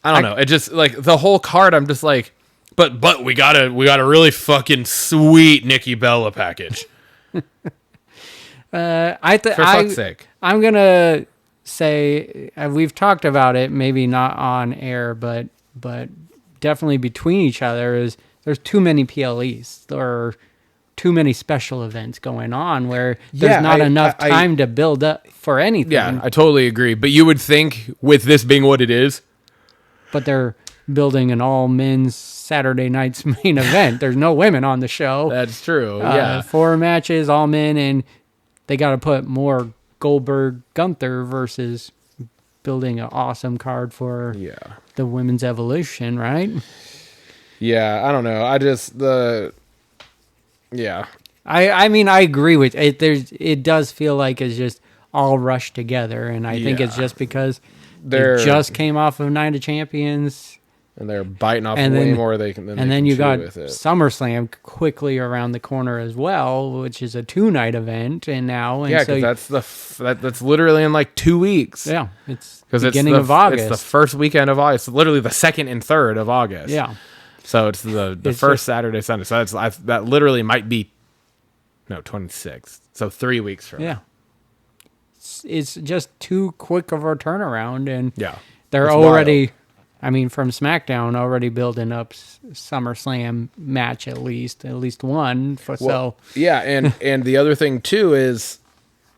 I don't know. It just like the whole card. I'm just like, but we got a really fucking sweet Nikki Bella package. For fuck's sake, I'm gonna say we've talked about it. Maybe not on air, but definitely between each other there's too many PLEs or too many special events going on where there's not enough time to build up for anything. Yeah, I totally agree. But you would think with this being what it is. But they're building an all-men's Saturday night's main event. There's no women on the show. That's true, 4 matches, all men, and they got to put more Goldberg-Gunther versus building an awesome card for the women's Evolution, right? Yeah, I don't know. I mean, I agree with it. It does feel like it's just all rushed together, and I think it's just because... They just came off of Night of Champions. And they're biting off way more than they can. And then you got SummerSlam quickly around the corner as well, which is a 2-night event. And now... because that's literally in like 2 weeks. Yeah, it's beginning of August. It's the first weekend of August. Literally the 2nd and 3rd of August. Yeah. So it's the first Saturday, Sunday. So that literally might be... No, 26th. So 3 weeks from now. It's just too quick of a turnaround, and they're it's already, wild. I mean, from SmackDown, already building up SummerSlam match at least one. And the other thing too is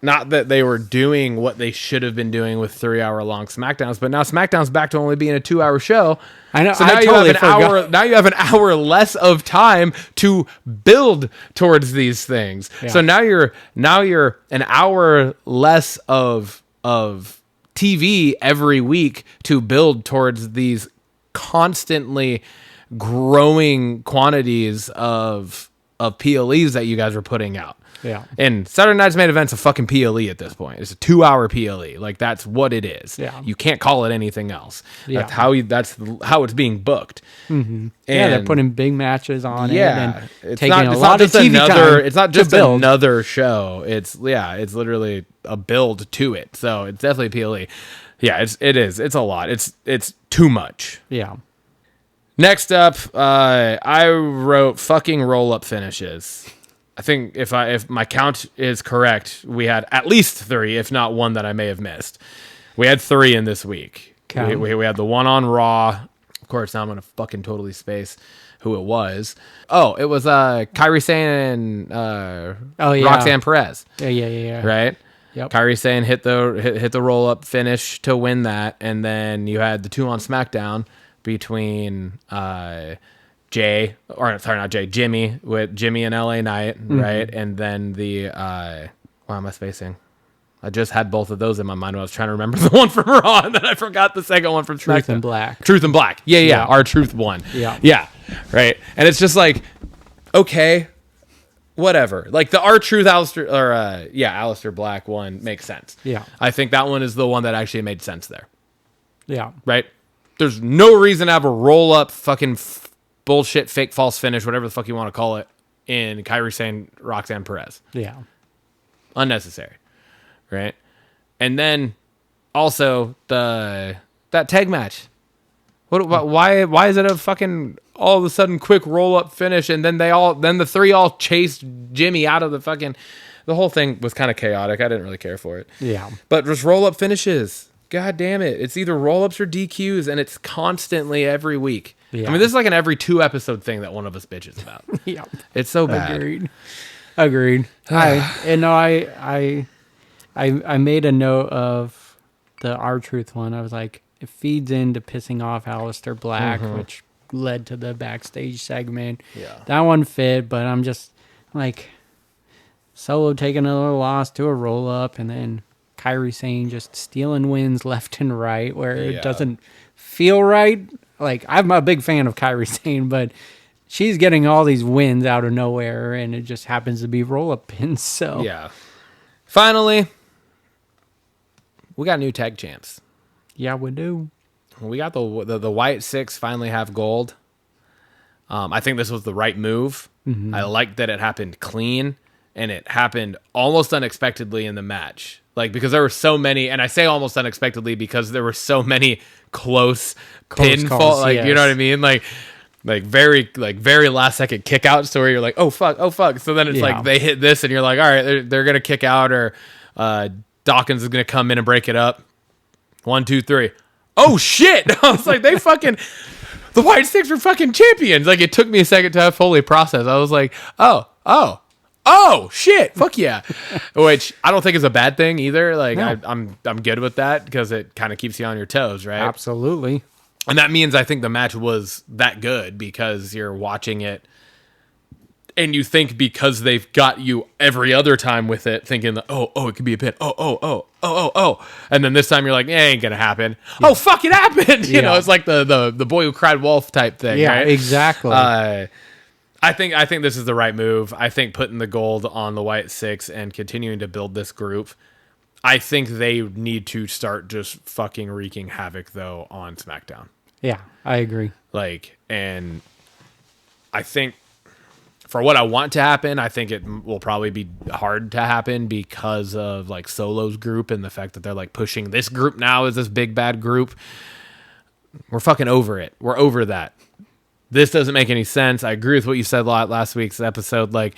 not that they were doing what they should have been doing with 3-hour-long SmackDowns, but now SmackDown's back to only being a 2-hour show. I know. So now you have an hour. Now you have an hour less of time to build towards these things. Yeah. So now you're an hour less of TV every week to build towards these constantly growing quantities of of PLEs that you guys were putting out. Yeah. And Saturday Night's Main Event's a fucking PLE at this point. It's a 2-hour PLE. Like, that's what it is. Yeah. You can't call it anything else. Yeah. That's how it's being booked. Mm-hmm. Yeah, they're putting big matches on it. Yeah. And taking a lot of TV time. It's not just to build. another show. It's literally a build to it. So it's definitely PLE. Yeah, it is. It's a lot. It's too much. Yeah. Next up, I wrote fucking roll-up finishes. I think if my count is correct, we had at least 3, if not 1 that I may have missed. We had 3 in this week. We had the one on Raw. Of course, now I'm going to fucking totally space who it was. Oh, it was Kairi Sane and Roxanne Perez. Yeah. Right? Yep. Kairi Sane hit the roll-up finish to win that, and then you had the 2 on SmackDown between Jimmy with Jimmy and LA Knight, right? And then the why am I spacing? I just had both of those in my mind when I was trying to remember the one from Raw, and then I forgot the second one from Truth SmackDown. and Black. Truth and Black. Yeah. Our Truth one. Yeah. Right. And it's just like, okay, whatever. Like the R Truth Aleister Black one makes sense. Yeah. I think that one is the one that actually made sense there. Yeah. Right? There's no reason to have a roll up fucking bullshit fake false finish, whatever the fuck you want to call it, in Kairi Sane Roxanne Perez. Yeah. Unnecessary. Right? And then also that tag match. Why is it a fucking all of a sudden quick roll up finish, and then the 3 all chased Jimmy out of the whole thing was kind of chaotic. I didn't really care for it. Yeah. But just roll up finishes. God damn it. It's either roll ups or DQs, and it's constantly every week. Yeah. I mean, this is like an every 2 episode thing that one of us bitches about. Yeah. It's so bad. Agreed. I made a note of the R-Truth one. I was like, it feeds into pissing off Aleister Black, which led to the backstage segment. Yeah. That one fit, but I'm just like, Solo taking another loss to a roll-up, and then Kairi Sane just stealing wins left and right where it doesn't feel right. Like, I'm a big fan of Kairi Sane, but she's getting all these wins out of nowhere, and it just happens to be roll-up pins. So Yeah. Finally, we got new tag champs. yeah, we do. We got the White 6 finally have gold. I think this was the right move. I like that it happened clean, and it happened almost unexpectedly in the match. Like, because there were so many, and I say almost unexpectedly because there were so many close pinfall, calls, like, yes. you know what I mean? Like very last second kickouts to where you're like, oh fuck. So then it's like they hit this, and you're like, all right, they're gonna kick out, or Dawkins is gonna come in and break it up. 1, 2, 3. Oh shit! I was like, the White 6 are fucking champions. Like, it took me a second to fully process. I was like, oh shit, fuck yeah. Which I don't think is a bad thing either. Like, No. I'm good with that because it kind of keeps you on your toes, right? Absolutely. And that means I think the match was that good because you're watching it and you think because they've got you every other time with it, thinking that, oh, it could be a pin. Oh. And then this time you're like, ain't gonna happen. Yeah. Oh, fuck, it happened. You know, it's like the boy who cried wolf type thing. Yeah, right? exactly. I think this is the right move. I think putting the gold on the White 6 and continuing to build this group, I think they need to start just fucking wreaking havoc though on SmackDown. Yeah, I agree. Like, and I think for what I want to happen, I think it will probably be hard to happen because of like Solo's group and the fact that they're like pushing this group now as this big bad group. We're fucking over it. We're over that. This doesn't make any sense. I agree with what you said last week's episode. Like,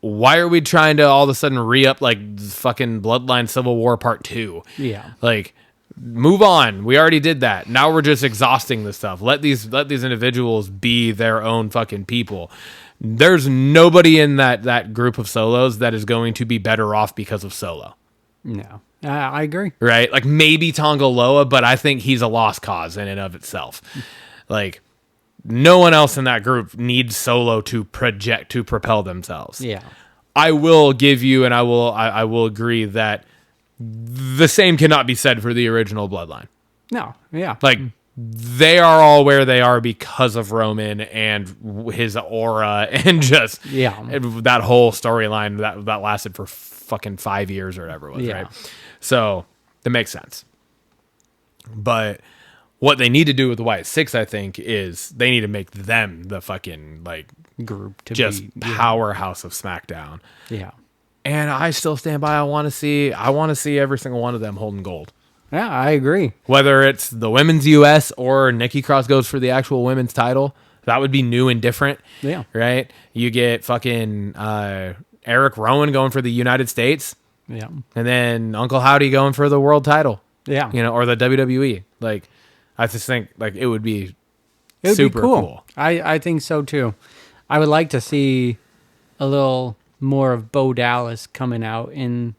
why are we trying to all of a sudden re-up like fucking Bloodline Civil War Part 2? Yeah. Like, move on. We already did that. Now we're just exhausting this stuff. Let these individuals be their own fucking people. There's nobody in that group of Solos that is going to be better off because of Solo. No. I agree. Right? Like, maybe Tonga Loa, but I think he's a lost cause in and of itself. Like, no one else in that group needs Solo to propel themselves. Yeah. I will give you, and I will agree that the same cannot be said for the original Bloodline. No. Yeah. Like, they are all where they are because of Roman and his aura and just that whole storyline that lasted for fucking 5 years or whatever it was, right? So it makes sense. But what they need to do with the Wyatt Six, I think, is they need to make them the fucking like group to just be powerhouse of SmackDown. Yeah. And I still stand by. I want to see every single one of them holding gold. Yeah, I agree. Whether it's the women's US or Nikki Cross goes for the actual women's title, that would be new and different. Yeah. Right? You get fucking Eric Rowan going for the United States. Yeah. And then Uncle Howdy going for the world title. Yeah. You know, or the WWE. Like, I just think like it would be super cool. I think so too. I would like to see a little more of Bo Dallas coming out in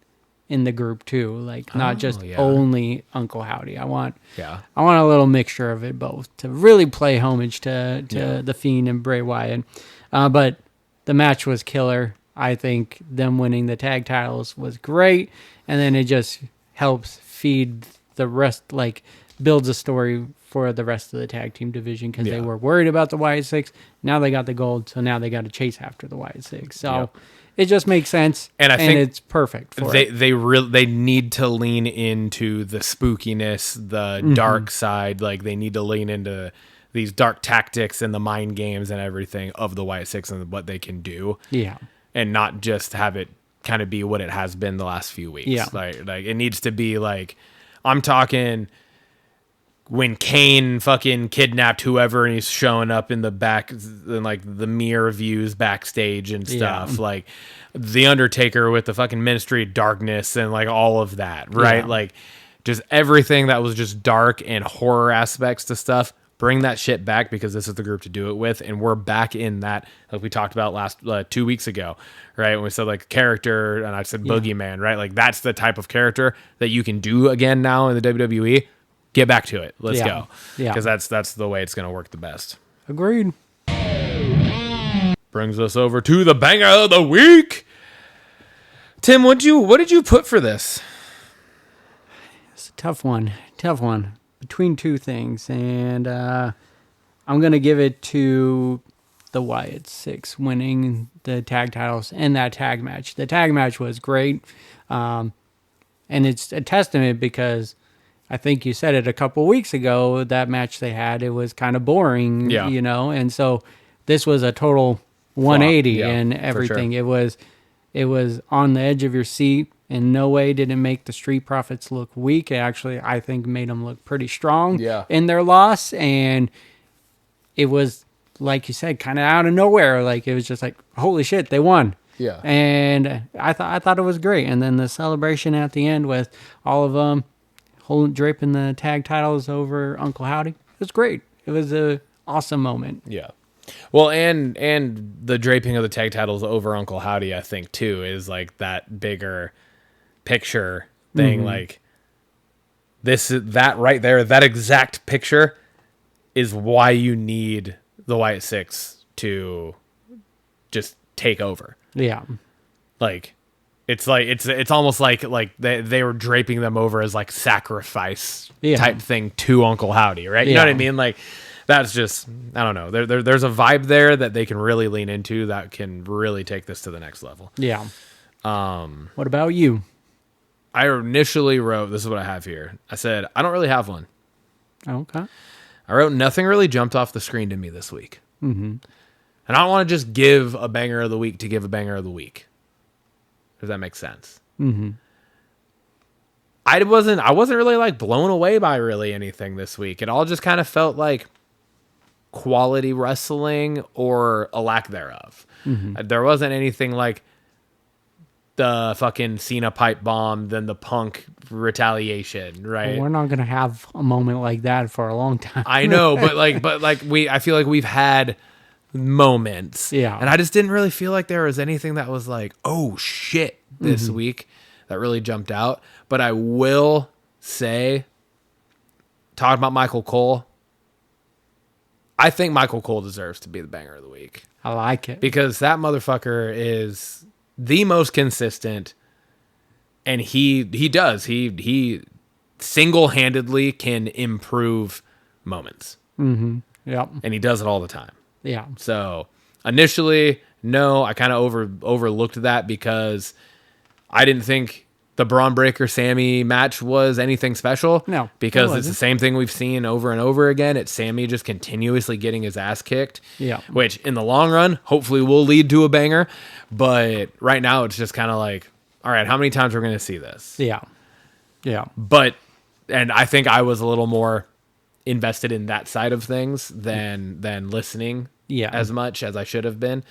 the group too, like not just only Uncle Howdy. I want a little mixture of it both to really play homage to the Fiend and Bray Wyatt. But the match was killer. I think them winning the tag titles was great, and then it just helps feed the rest, like builds a story for the rest of the tag team division because they were worried about the Wyatt Six. Now they got the gold, so now they got to chase after the Wyatt Six. So it just makes sense, and I think it's perfect for it. They need to lean into the spookiness, the dark side. Like they need to lean into these dark tactics and the mind games and everything of the Wyatt Six and what they can do. Yeah, and not just have it kind of be what it has been the last few weeks. Yeah, like it needs to be like I'm talking. When Kane fucking kidnapped whoever and he's showing up in the back and like the mirror views backstage and stuff, like the Undertaker with the fucking Ministry of Darkness and like all of that, right? Like just everything that was just dark and horror aspects to stuff, bring that shit back because this is the group to do it with. And we're back in that, like we talked about last 2 weeks ago, right? When we said like character and I said Boogeyman, right? Like that's the type of character that you can do again now in the WWE. Get back to it. Let's go. Yeah. Because that's the way it's going to work the best. Agreed. Brings us over to the banger of the week. Tim, what did you put for this? It's a tough one. Between two things. And I'm going to give it to the Wyatt Six winning the tag titles and that tag match. The tag match was great. And it's a testament because I think you said it a couple weeks ago, that match they had, it was kind of boring, you know? And so this was a total 180 and everything. Sure. It was on the edge of your seat. In no way did it make the Street Profits look weak. It actually, I think, made them look pretty strong in their loss. And it was, like you said, kind of out of nowhere. Like, it was just like, holy shit, they won. Yeah. And I thought it was great. And then the celebration at the end with all of them, draping the tag titles over Uncle Howdy. It was great. It was a awesome moment. Yeah. Well, and the draping of the tag titles over Uncle Howdy, I think, too, is like that bigger picture thing. Like that right there, that exact picture is why you need the Wyatt Six to just take over. Yeah. Like it's almost like they were draping them over as like sacrifice type thing to Uncle Howdy, right? You know what I mean? Like that's just, I don't know. There's a vibe there that they can really lean into that can really take this to the next level. Yeah. What about you? I initially wrote, this is what I have here. I said, I don't really have one. Okay. I wrote, nothing really jumped off the screen to me this week. And I don't want to just give a banger of the week to give a banger of the week. Does that make sense? I wasn't really like blown away by really anything this week. It all just kind of felt like quality wrestling or a lack thereof. There wasn't anything like the fucking Cena pipe bomb, then the Punk retaliation, right? Well, we're not gonna have a moment like that for a long time. I know, but I feel like we've had moments. Yeah. And I just didn't really feel like there was anything that was like, oh shit, this week that really jumped out. But I will say, talking about Michael Cole, I think Michael Cole deserves to be the banger of the week. I like it. Because that motherfucker is the most consistent, and he single-handedly can improve moments. Yep. And he does it all the time. Yeah. So initially, no, I kind of overlooked that because I didn't think the Braun Breaker Sammy match was anything special. No, because it it's the wasn't. same thing we've seen over and over again. It's Sammy just continuously getting his ass kicked. Yeah. Which in the long run, hopefully will lead to a banger. But right now it's just kind of like, all right, how many times we're going to see this? Yeah. Yeah. But, and I think I was a little more invested in that side of things than listening as much as I should have been.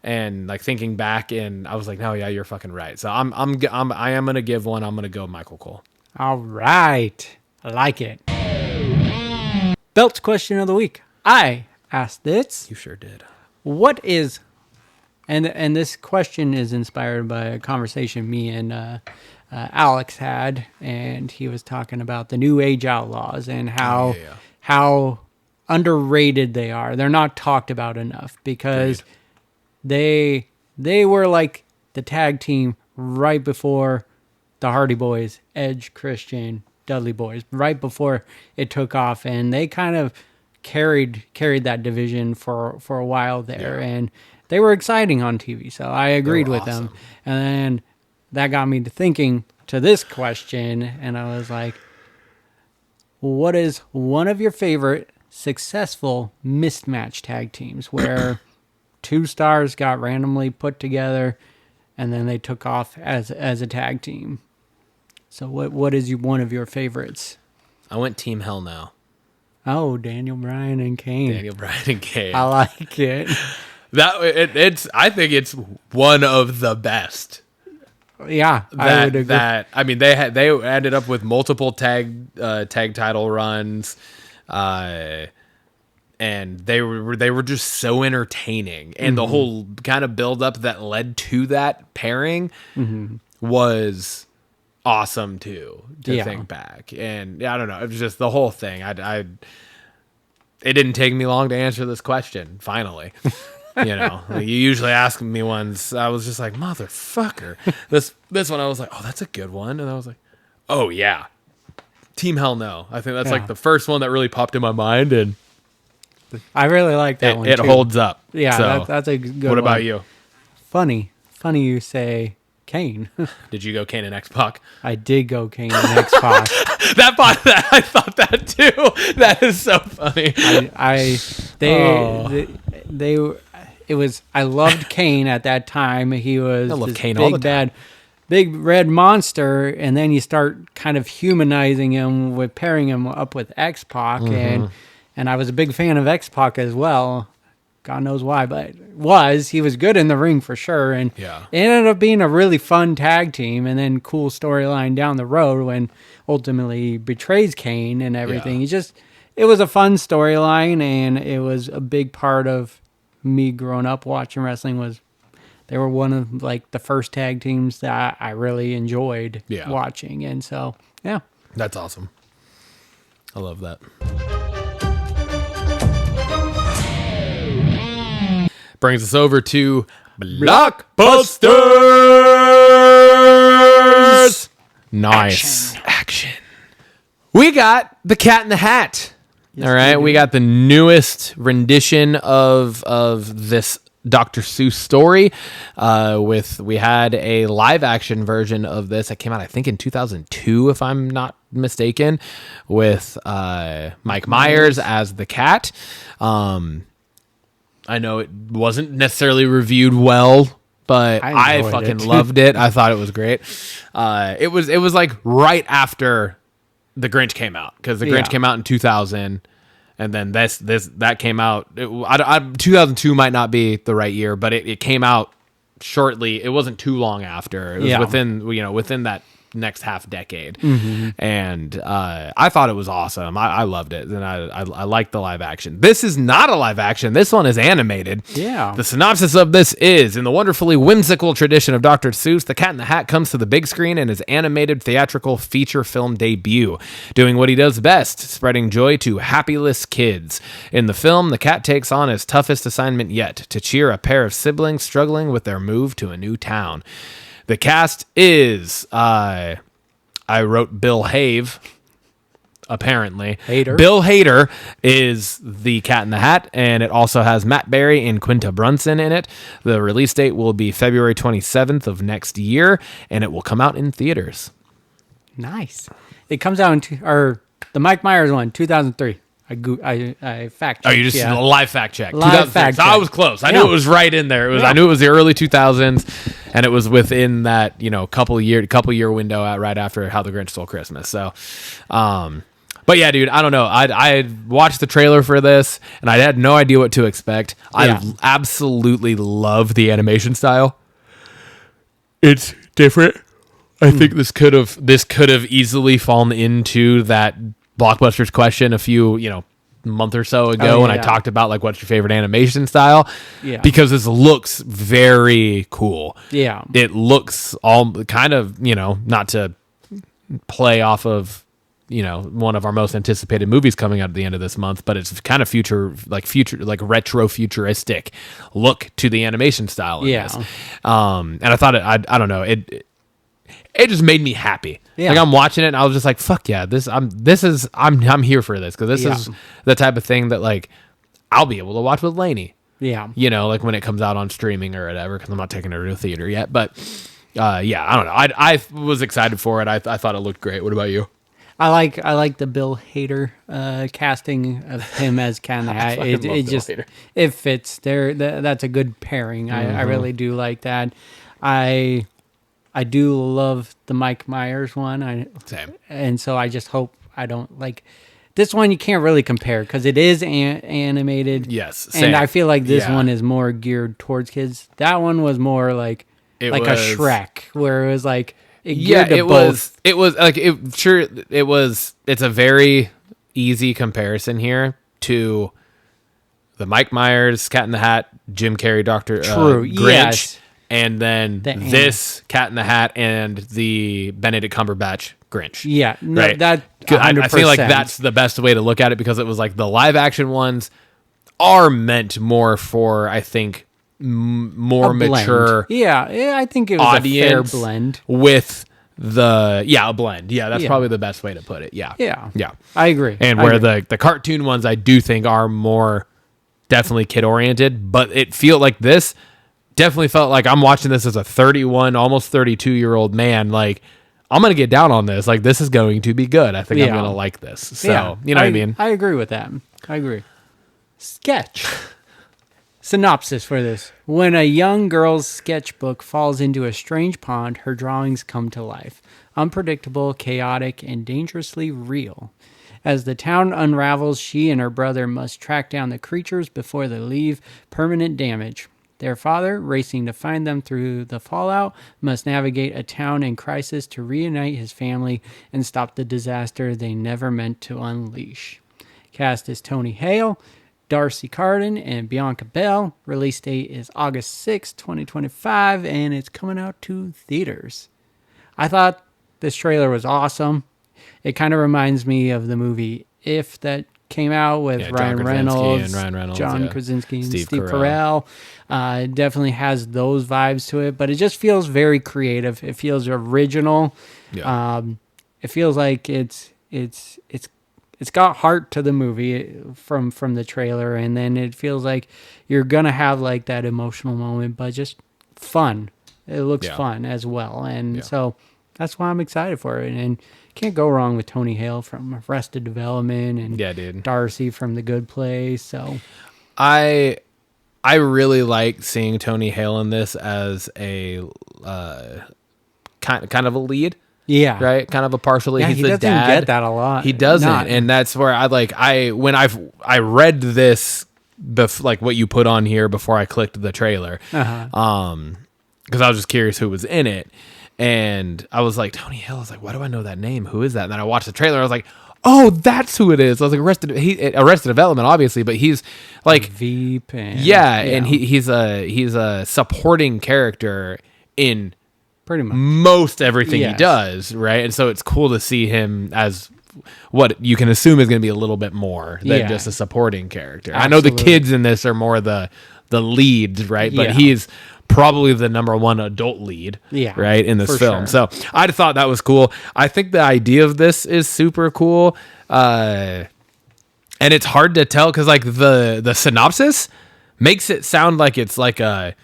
And like thinking back, and I was like, no, yeah, you're fucking right. So I am going to give one. I'm going to go Michael Cole. All right. I like it. Belts question of the week. I asked this. You sure did. What is, and this question is inspired by a conversation me and Alex had, and he was talking about the New Age Outlaws and how underrated they are. They're not talked about enough because they were like the tag team right before the Hardy Boys, Edge, Christian, Dudley Boys, right before it took off, and they kind of carried that division for a while there, and they were exciting on TV. So I agreed with them, and then that got me to thinking to this question, and I was like, what is one of your favorite successful mismatch tag teams where two stars got randomly put together and then they took off as a tag team? So what is one of your favorites? I went Team Hell Now. Oh, Daniel Bryan and Kane. Daniel Bryan and Kane. I like it. I think it's one of the best. Yeah, I would agree. I mean, they ended up with multiple tag title runs, and they were just so entertaining, and the whole kind of build up that led to that pairing was awesome too. To think back, and I don't know, it was just the whole thing. It didn't take me long to answer this question. Finally. You know, like you usually ask me ones. I was just like, motherfucker. This one, I was like, oh, that's a good one. And I was like, oh, yeah. Team Hell No. I think that's like the first one that really popped in my mind. And I really like that one. It too. holds up. Yeah, so, that's a good one. What about you? Funny you say Kane. Did you go Kane and X-Pac? I did go Kane and X-Pac. I thought that too. That is so funny. I loved Kane at that time. He was I love this Kane all the time. big red monster, and then you start kind of humanizing him with pairing him up with X-Pac, and I was a big fan of X-Pac as well. God knows why, but he was good in the ring for sure, and it ended up being a really fun tag team, and then cool storyline down the road when ultimately he betrays Kane and everything. It was a fun storyline, and it was a big part of me growing up watching wrestling. They were one of like the first tag teams that I really enjoyed watching, and so that's awesome. I love that. Brings us over to Blockbusters. Nice action. We got the Cat in the Hat. Yes, all right, we got the newest rendition of this Dr. Seuss story. We had a live action version of this that came out, I think, in 2002, if I'm not mistaken, with Mike Myers as the cat. I know it wasn't necessarily reviewed well, but I fucking loved it. I thought it was great. It was like right after The Grinch came out, because The Grinch came out in 2000, and then that came out. 2002 might not be the right year, but it came out shortly. It wasn't too long after. It was within that next half decade, and I thought it was awesome. I loved it, and I liked the live action. This is not a live action. This one is animated. Yeah. The synopsis of this is: in the wonderfully whimsical tradition of Dr. Seuss, the Cat in the Hat comes to the big screen in his animated theatrical feature film debut, doing what he does best, spreading joy to happyless kids. In the film, the cat takes on his toughest assignment yet, to cheer a pair of siblings struggling with their move to a new town. The cast is, I wrote Bill Have, apparently. Hader. Bill Hader is the Cat in the Hat, and it also has Matt Berry and Quinta Brunson in it. The release date will be February 27th of next year, and it will come out in theaters. Nice. It comes out the Mike Myers one, 2003. I fact checked. Oh, you just a live fact check. Live fact check. I was close. I knew it was right in there. I knew it was the early 2000s, and it was within that couple year window right after How the Grinch Stole Christmas. So, but yeah, dude, I don't know. I watched the trailer for this, and I had no idea what to expect. I absolutely love the animation style. It's different. I think this could have easily fallen into that Blockbusters question a few, month or so ago when I talked about like what's your favorite animation style. Yeah. Because this looks very cool. Yeah. It looks all kind of, not to play off of, one of our most anticipated movies coming out at the end of this month, but it's kind of future retro futuristic look to the animation style in this. And I thought I don't know, it just made me happy. Yeah. Like I'm watching it and I was just like, fuck yeah, I'm here for this, because this is the type of thing that like I'll be able to watch with Lainey. Yeah. Like when it comes out on streaming or whatever, because I'm not taking her to a theater yet. But I don't know. I was excited for it. I thought it looked great. What about you? I like the Bill Hader casting of him as Cat in the Hat. It fits there. That's a good pairing. Mm-hmm. I really do like that. I do love the Mike Myers one. Same. And so I just hope I don't like this one. You can't really compare because it is animated. Yes. Same. And I feel like this one is more geared towards kids. That one was more like a Shrek, where it was like both. It's a very easy comparison here to the Mike Myers Cat in the Hat, Jim Carrey Grinch. Yes. And then this Cat in the Hat and the Benedict Cumberbatch Grinch. Yeah, no, right? That 100%. I feel like that's the best way to look at it, because it was like the live action ones are meant more for, I think, more mature. Yeah, I think it was a fair blend with a blend. Yeah, that's probably the best way to put it. Yeah. I agree. And the cartoon ones, I do think are more definitely kid oriented, but it felt like this. Definitely felt like I'm watching this as a 31, almost 32-year-old man. Like, I'm going to get down on this. Like, this is going to be good. I think I'm going to like this. So, you know what I mean? I agree with that. I agree. Sketch. Synopsis for this. When a young girl's sketchbook falls into a strange pond, her drawings come to life. Unpredictable, chaotic, and dangerously real. As the town unravels, she and her brother must track down the creatures before they leave permanent damage. Their father, racing to find them through the fallout, must navigate a town in crisis to reunite his family and stop the disaster they never meant to unleash. Cast is Tony Hale, Darcy Carden, and Bianca Bell. Release date is August 6, 2025, and it's coming out to theaters. I thought this trailer was awesome. It kind of reminds me of the movie If that came out with Ryan Reynolds, John Krasinski, and Steve Carell. It definitely has those vibes to it, but it just feels very creative. It feels original. Yeah. It feels like it's got heart to the movie from the trailer, and then it feels like you're gonna have like that emotional moment, but just fun. It looks fun as well, and so that's why I'm excited for it. And can't go wrong with Tony Hale from Arrested Development and Darcy from The Good Place. So I really like seeing Tony Hale in this as a kind of a lead. Yeah. Right? Kind of a partial lead. Yeah, He's he the doesn't dad. get that a lot. He doesn't. And that's where when I read this, like what you put on here before I clicked the trailer, because I was just curious who was in it. And I was like, Tony Hale. I was like, why do I know that name? Who is that? And then I watched the trailer. I was like, oh, that's who it is. I was like, Arrested Development, obviously, but he's like Veep. And, and he's a supporting character in pretty much most everything he does, right? And so it's cool to see him as what you can assume is going to be a little bit more than just a supporting character. Absolutely. I know the kids in this are more the leads, right? But he's probably the number one adult lead, right, in this film. Sure. So I thought that was cool. I think the idea of this is super cool. And it's hard to tell because like the synopsis makes it sound like it's like a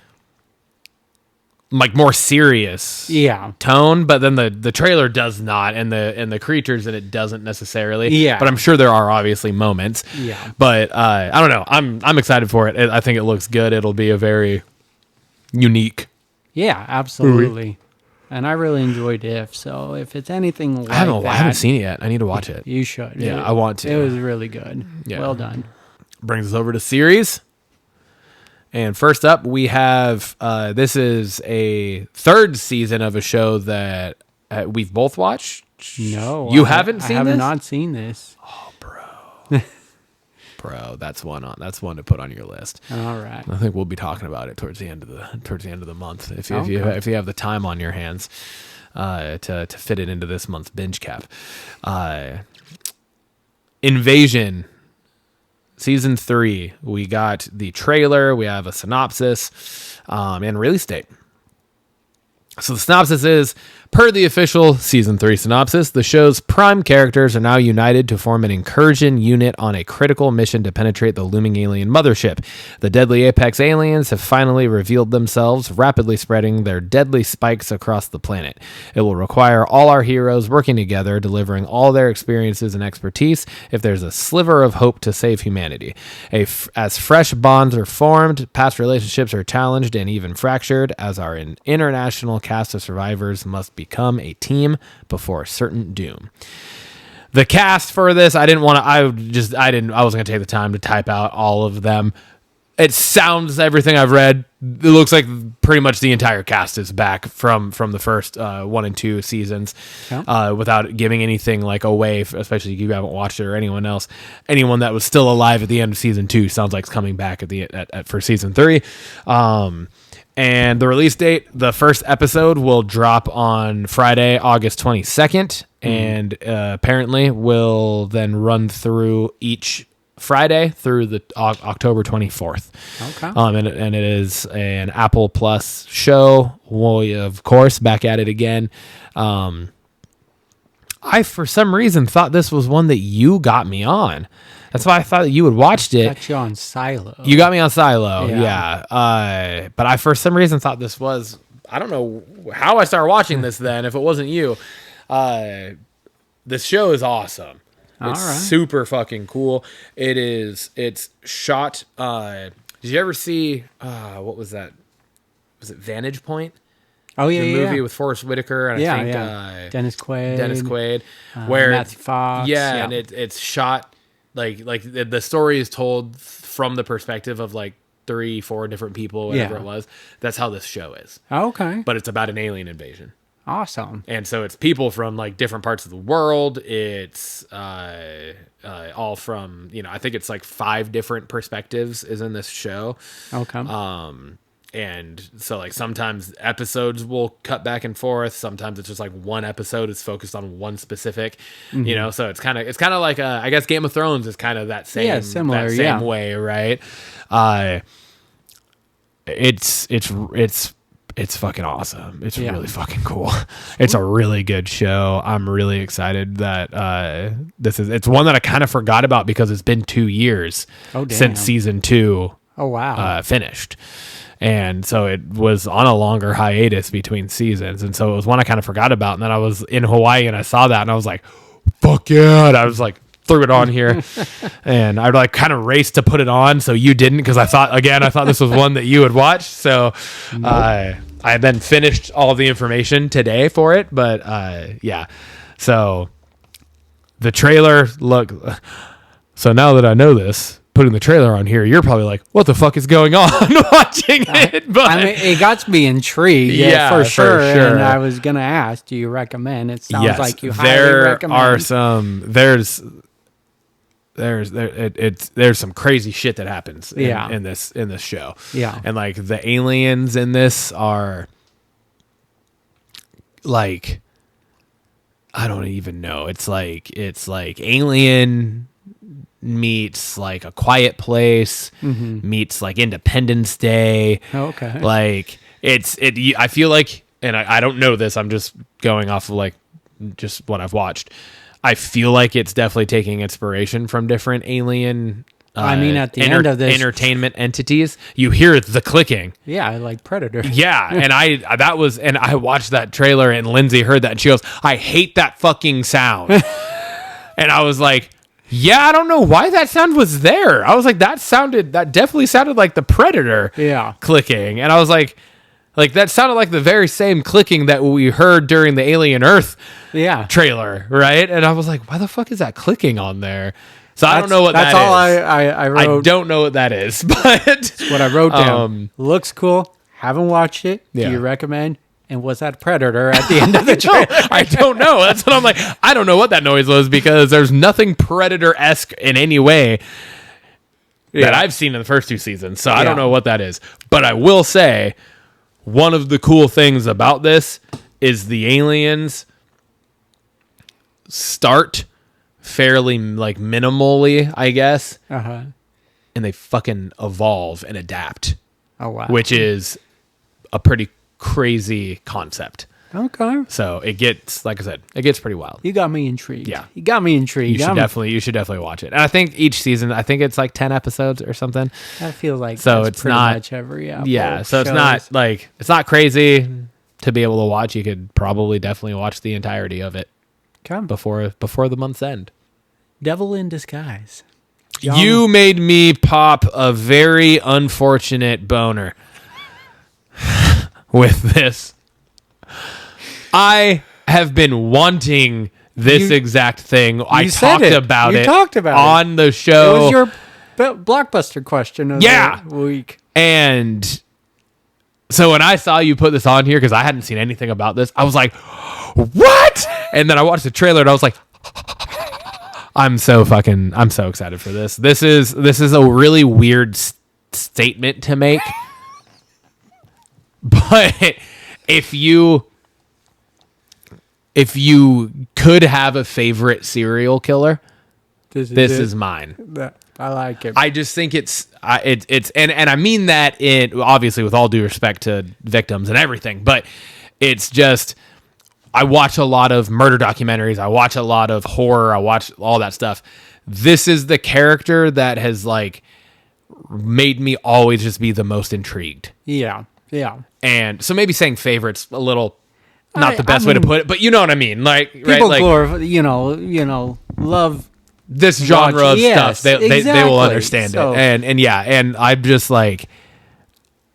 more serious tone, but then the trailer does not, and the creatures in it doesn't necessarily. Yeah. But I'm sure there are obviously moments. Yeah. But I don't know. I'm excited for it. I think it looks good. It'll be a very unique. Yeah, absolutely. And I really enjoyed If. So if it's anything like I haven't seen it yet. I need to watch it. You should. Yeah, I want to. It was really good. Yeah. Well done. Brings us over to series. And first up, we have this is a third season of a show that we've both watched. No, you haven't seen this? I have not seen this. Oh, bro, that's one to put on your list. All right. I think we'll be talking about it towards the end of the month if Okay. if you have the time on your hands to fit it into this month's binge cap. Invasion. Season 3, we got the trailer, we have a synopsis, and release date. So the synopsis is, per the official Season 3 synopsis, the show's prime characters are now united to form an incursion unit on a critical mission to penetrate the looming alien mothership. The deadly apex aliens have finally revealed themselves, rapidly spreading their deadly spikes across the planet. It will require all our heroes working together, delivering all their experiences and expertise if there's a sliver of hope to save humanity. As fresh bonds are formed, past relationships are challenged and even fractured, as our international cast of survivors must become a team before certain doom. The cast for this, I wasn't gonna take the time to type out all of them. It sounds, everything I've read, it looks like pretty much the entire cast is back from the first 1 and 2 seasons, without giving anything like away, especially if you haven't watched it or anyone else. Anyone that was still alive at the end of season 2 sounds like it's coming back for season 3. And the release date, the first episode will drop on Friday, August 22nd, and apparently will then run through each Friday through the October 24th. Okay. And it is an Apple Plus show. We, of course, back at it again. I, for some reason, thought this was one that you got me on. That's why I thought that you had watched it. Got you on Silo. You got me on Silo, Yeah. But I, for some reason, thought this was... I don't know how I started watching this then, if it wasn't you. This show is awesome. It's super fucking cool. It's shot... did you ever see... what was that? Was it Vantage Point? Oh, yeah, the movie with Forrest Whitaker and I think Dennis Quaid. Where Matthew Fox. and it's shot... Like the story is told from the perspective of like 3-4 different people, whatever it was. That's how this show is. Okay. But it's about an alien invasion. Awesome. And so it's people from like different parts of the world. It's all from, I think it's like 5 different perspectives is in this show. Okay. And so like sometimes episodes will cut back and forth. Sometimes it's just like one episode is focused on one specific, so it's kind of like, I guess Game of Thrones is kind of that same, same way. Right. It's fucking awesome. It's really fucking cool. It's a really good show. I'm really excited that, it's one that I kind of forgot about because it's been 2 years since season 2 finished. And so it was on a longer hiatus between seasons. And so it was one I kind of forgot about. And then I was in Hawaii and I saw that and I was like, fuck yeah. And I was like, threw it on here. And I'd like kind of raced to put it on. So you didn't, because I thought this was one that you had watched. So I then finished all the information today for it. But so the trailer, so now that I know this, putting the trailer on here, you're probably like, what the fuck is going on watching it? But I mean, it got me intrigued, for sure. And I was going to ask, do you recommend? It sounds like you highly recommend. There's some crazy shit that happens in this show. Yeah. And like the aliens in this are like, I don't even know. It's like Alien meets like A Quiet Place, meets like Independence Day. Okay. Like I feel like, and I don't know this, I'm just going off of like just what I've watched. I feel like it's definitely taking inspiration from different alien at the end of this entertainment entities. You hear the clicking. Yeah, like Predator. Yeah, and I watched that trailer and Lindsay heard that and she goes, "I hate that fucking sound." And I was like, yeah, I don't know why that sound was there. I was like, that definitely sounded like the Predator clicking. And I was like that sounded like the very same clicking that we heard during the Alien Earth trailer, right? And I was like, why the fuck is that clicking on there? So I don't know what that is. That's all I wrote. I don't know what that is, but that's what I wrote down. Looks cool. Haven't watched it. Yeah. Do you recommend? And was that Predator at the end of the trailer? I don't know. That's what I'm like. I don't know what that noise was because there's nothing Predator-esque in any way that I've seen in the first 2 seasons. So I don't know what that is. But I will say, one of the cool things about this is the aliens start fairly like minimally, I guess. Uh-huh. And they fucking evolve and adapt. Oh, wow. Which is a pretty crazy concept. Okay. So it gets, like I said, it gets pretty wild. You got me intrigued. Yeah. You got me intrigued. You should definitely watch it. And I think each season, I think it's like 10 episodes or something. I feel like so that's it's pretty not much every Apple yeah. So shows. it's not crazy to be able to watch. You could probably definitely watch the entirety of it before the month's end. Devil in Disguise. You made me pop a very unfortunate boner with this. I have been wanting this exact thing. I talked about it. You talked about on the show. It was your blockbuster question of the week. And so when I saw you put this on here, because I hadn't seen anything about this, I was like, what? And then I watched the trailer and I was like, I'm so excited for this. This is a really weird statement to make. But if you could have a favorite serial killer, this is mine. I like it. I just think it's and I mean that in obviously with all due respect to victims and everything, but it's just I watch a lot of murder documentaries. I watch a lot of horror. I watch all that stuff. This is the character that has like made me always just be the most intrigued. Yeah. Yeah. And so maybe saying favorite's a little not the best way to put it, but you know what I mean. Like people right? Like, love this genre of stuff. They will understand it. And I'm just like,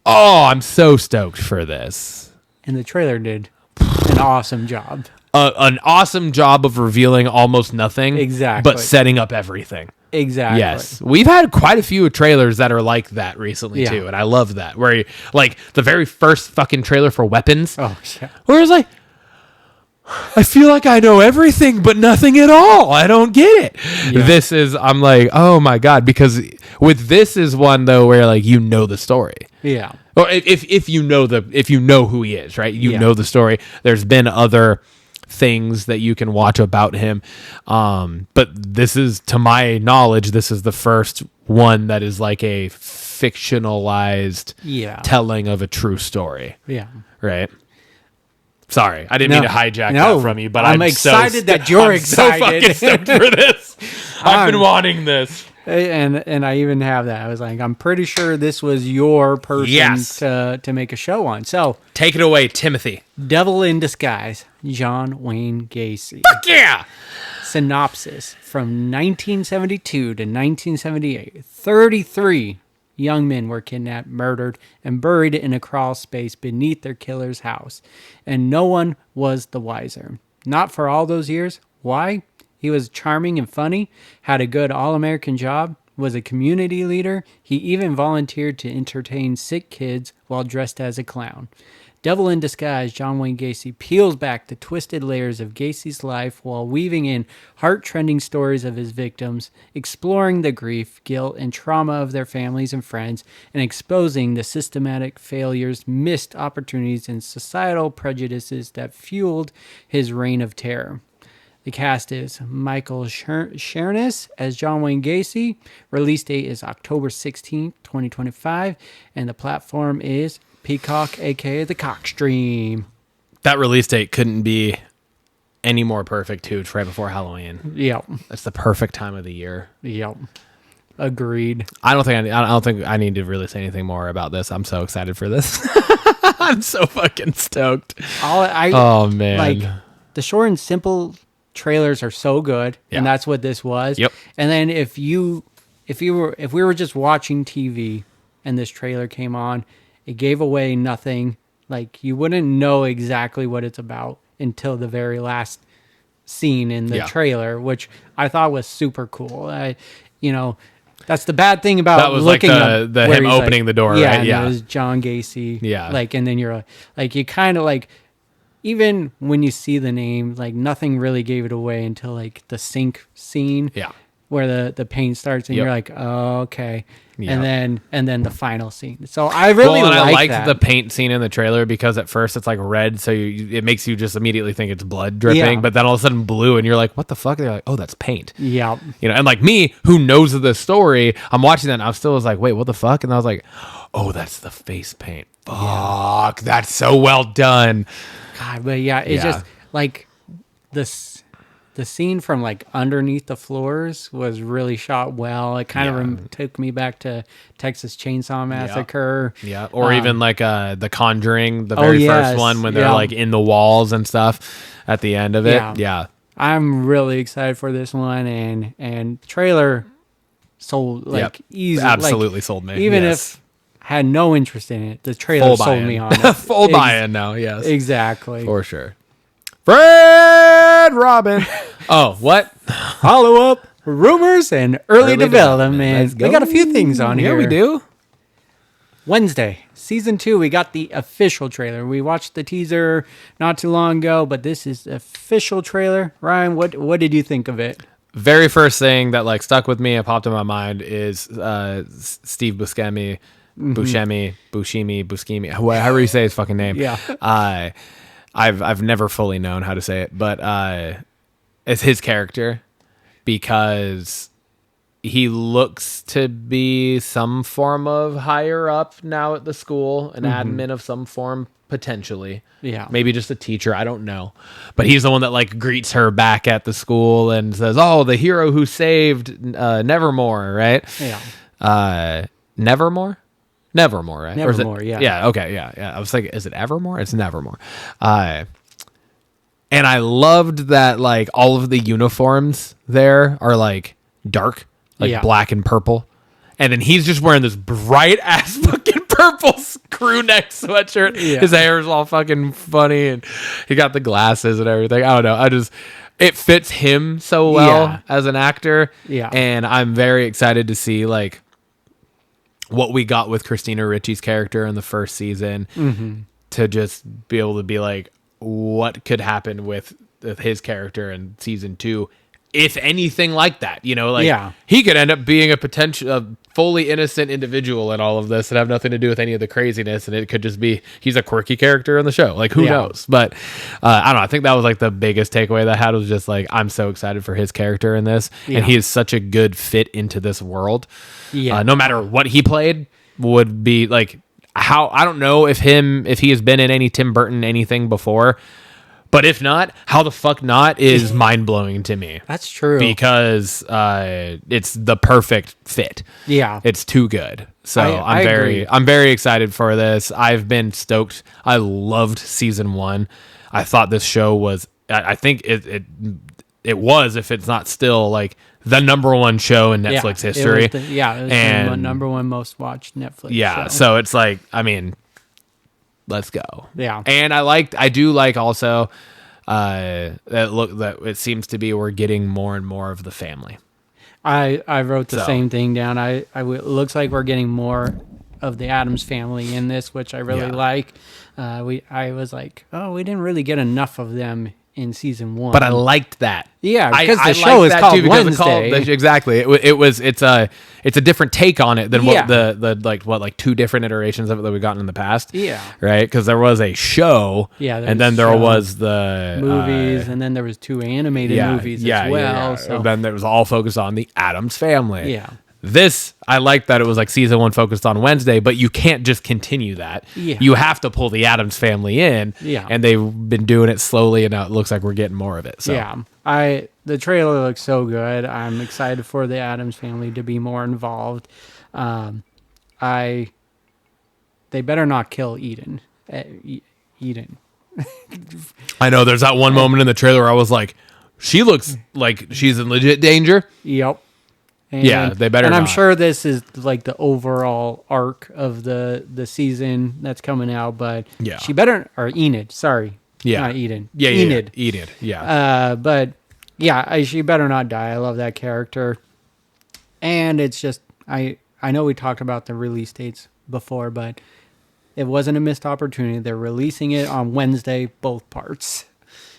oh, I'm so stoked for this. And the trailer did an awesome job. An awesome job of revealing almost nothing. Exactly. But setting up everything. Exactly. Yes. We've had quite a few trailers that are like that recently too, and I love that. Where like the very first fucking trailer for Weapons. Oh yeah. Where it's like, I feel like I know everything but nothing at all. I don't get it. Yeah. I'm like, oh my God, because with this is one though where like you know the story. Yeah. Or if you know who he is, right? You know the story. There's been other things that you can watch about him. But this is, to my knowledge, this is the first one that is like a fictionalized telling of a true story. Yeah. Right? Sorry, I didn't mean to hijack that from you, but I'm excited that you're excited. I'm so fucking stoked for this. I've been wanting this. And I even have that. I was like, I'm pretty sure this was your person to make a show on. So take it away, Timothy. Devil in Disguise, John Wayne Gacy. Fuck yeah! Synopsis: from 1972 to 1978, 33 young men were kidnapped, murdered, and buried in a crawl space beneath their killer's house, and no one was the wiser. Not for all those years. Why? He was charming and funny, had a good all-American job, was a community leader. He even volunteered to entertain sick kids while dressed as a clown. Devil in Disguise, John Wayne Gacy peels back the twisted layers of Gacy's life while weaving in heart-trending stories of his victims, exploring the grief, guilt, and trauma of their families and friends, and exposing the systematic failures, missed opportunities, and societal prejudices that fueled his reign of terror. The cast is Michael Shernis as John Wayne Gacy. Release date is October 16th, 2025. And the platform is Peacock, aka the Cockstream. That release date couldn't be any more perfect too. It's right before Halloween. Yep. That's the perfect time of the year. Yep. Agreed. I don't think I need to really say anything more about this. I'm so excited for this. I'm so fucking stoked. Oh man. Like the short and simple trailers are so good, and that's what this was. Yep. And then if we were just watching TV and this trailer came on, it gave away nothing. Like you wouldn't know exactly what it's about until the very last scene in the trailer, which I thought was super cool. That's the bad thing about that was looking like up the him opening the door, right? Yeah, it was John Gacy. Yeah. Like, and then you're like, you kind of like, even when you see the name, like nothing really gave it away until like the sink scene. Yeah. Where the paint starts and Yep. you're like, oh, okay. Yep. And then the final scene. So I really I liked that. the paint scene in the trailer because at first it's like red, so it makes you just immediately think it's blood dripping, but then all of a sudden blue, and you're like, what the fuck? And they're like, oh, that's paint. Yeah. And like me, who knows the story, I'm watching that and I still was like, wait, what the fuck? And I was like, oh, that's the face paint. Fuck, that's so well done. God, but yeah, it's just like the scene from like underneath the floors was really shot well. It kind of took me back to Texas Chainsaw Massacre. Yeah. Or even like The Conjuring, the very first one when they're like in the walls and stuff at the end of it. Yeah. I'm really excited for this one, and trailer sold easy. Absolutely sold me. Even if I had no interest in it, the trailer sold me on it. Full buy-in now, yes. Exactly. For sure. Fred Robin. Oh, what? Follow up, rumors, and early development. We got a few things on here. Yeah, we do. Wednesday, season 2, we got the official trailer. We watched the teaser not too long ago, but this is the official trailer. Ryan, what did you think of it? Very first thing that like stuck with me and popped in my mind is Steve Buscemi, Buscemi, however you say his fucking name. Yeah. I've never fully known how to say it, but it's his character because he looks to be some form of higher up now at the school, an admin of some form potentially. Yeah. Maybe just a teacher, I don't know. But he's the one that like greets her back at the school and says, "Oh, the hero who saved Nevermore," right? Yeah. Nevermore, right? Nevermore, yeah. Yeah, okay, yeah. I was thinking, is it Evermore? It's Nevermore. And I loved that, like, all of the uniforms there are, like, dark, like black and purple. And then he's just wearing this bright-ass fucking purple crew neck sweatshirt. Yeah. His hair is all fucking funny, and he got the glasses and everything. I don't know. It fits him so well as an actor. Yeah. And I'm very excited to see, like, what we got with Christina Ricci's character in the first season to just be able to be like, what could happen with his character in season 2, if anything like that, he could end up being a fully innocent individual in all of this and have nothing to do with any of the craziness. And it could just be, he's a quirky character in the show. Like, who knows? But I don't know. I think that was like the biggest takeaway that I had was just like, I'm so excited for his character in this. Yeah. And he is such a good fit into this world. Yeah. No matter what he played would be like I don't know if he has been in any Tim Burton anything before, but if not, how the fuck not is mind blowing to me. That's true. Because it's the perfect fit. Yeah. It's too good. So agree. I'm very excited for this. I've been stoked. I loved season 1. I thought this show was, I think it was, if it's not still, like the number 1 show in Netflix history. It was the number 1 most watched Netflix show. So it's like, I mean, let's go. Yeah. And I do like also that it seems to be we're getting more and more of the family. I wrote the same thing down. It looks like we're getting more of the Addams family in this, which I really like. I was like, oh, we didn't really get enough of them in season 1, but I liked that. Yeah, because the show is called Wednesday. Exactly. It's a different take on it than what the 2 different iterations of it that we've gotten in the past. Yeah. Right? Because there was a show. Yeah. And then there was the movies, and then there was 2 animated movies as well. Yeah. So then there was all focused on the Addams family. Yeah. This, I like that it was like season 1 focused on Wednesday, but you can't just continue that. Yeah. You have to pull the Addams family in. Yeah. And they've been doing it slowly, and now it looks like we're getting more of it. So. Yeah. The trailer looks so good. I'm excited for the Addams family to be more involved. They better not kill Eden. Eden. I know there's that one moment in the trailer where I was like, she looks like she's in legit danger. Yep. And, Yeah, they better And I'm not. sure this is like the overall arc of the season that's coming out, but Yeah. she better, or Enid, sorry. Yeah. Not Eden. Yeah, Enid. Enid, yeah. But yeah, she better not die. I love that character. And it's just, I know we talked about the release dates before, but it wasn't a missed opportunity. They're releasing it on Wednesday, both parts.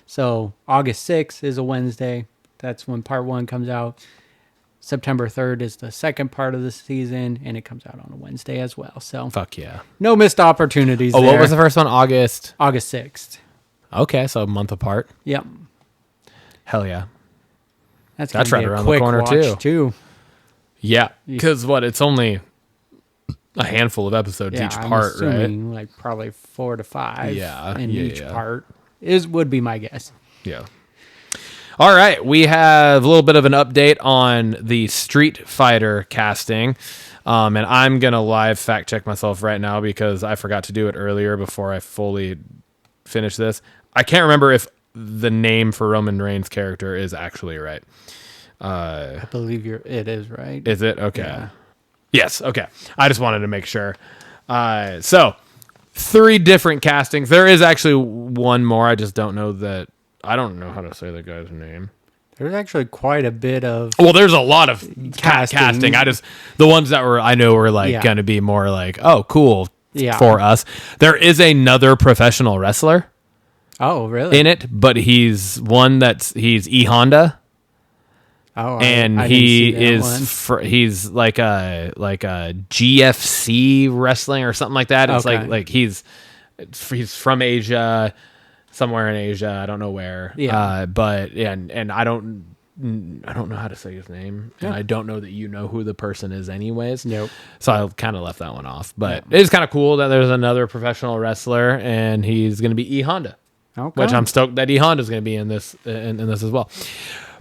So August 6th is a Wednesday. That's when part 1 comes out. September 3rd is the second part of the season, and it comes out on a Wednesday as well. So Fuck yeah. no missed opportunities. Oh, there. what was the first one? August 6th. Okay, so a month apart. Yep. Hell yeah. That's right gonna be a around the quick corner, watch, too. Yeah, because it's only a handful of episodes each I'm part, right? assuming like probably 4 to 5. Yeah, in yeah, each yeah. part would be my guess. Yeah. All right, we have a little bit of an update on the Street Fighter casting. And I'm going to live fact check myself right now because I forgot to do it earlier before I fully finish this. I can't remember if the name for Roman Reigns' character is actually right. I believe it is right. Is it? Okay. Yeah. Yes, okay. I just wanted to make sure. So, 3 different castings. There is actually one more. I just don't know that. I don't know how to say the guy's name. There's actually quite a bit of Well, there's a lot of casting. The ones that I know were like Yeah. going to be more like, oh, cool Yeah. for us. There is another professional wrestler Oh, really? in it, but he's E Honda. Oh, And I he didn't see that one. he's like a GFC wrestling or something like that. It's Okay. like he's from Asia, somewhere in Asia. I don't know where. Yeah. But and I don't know how to say his name, and I don't know that you know who the person is, anyways. Nope. So I kind of left that one off. But it is kind of cool that there's another professional wrestler, and he's going to be E Honda, Okay. which I'm stoked that E Honda is going to be in this in this as well.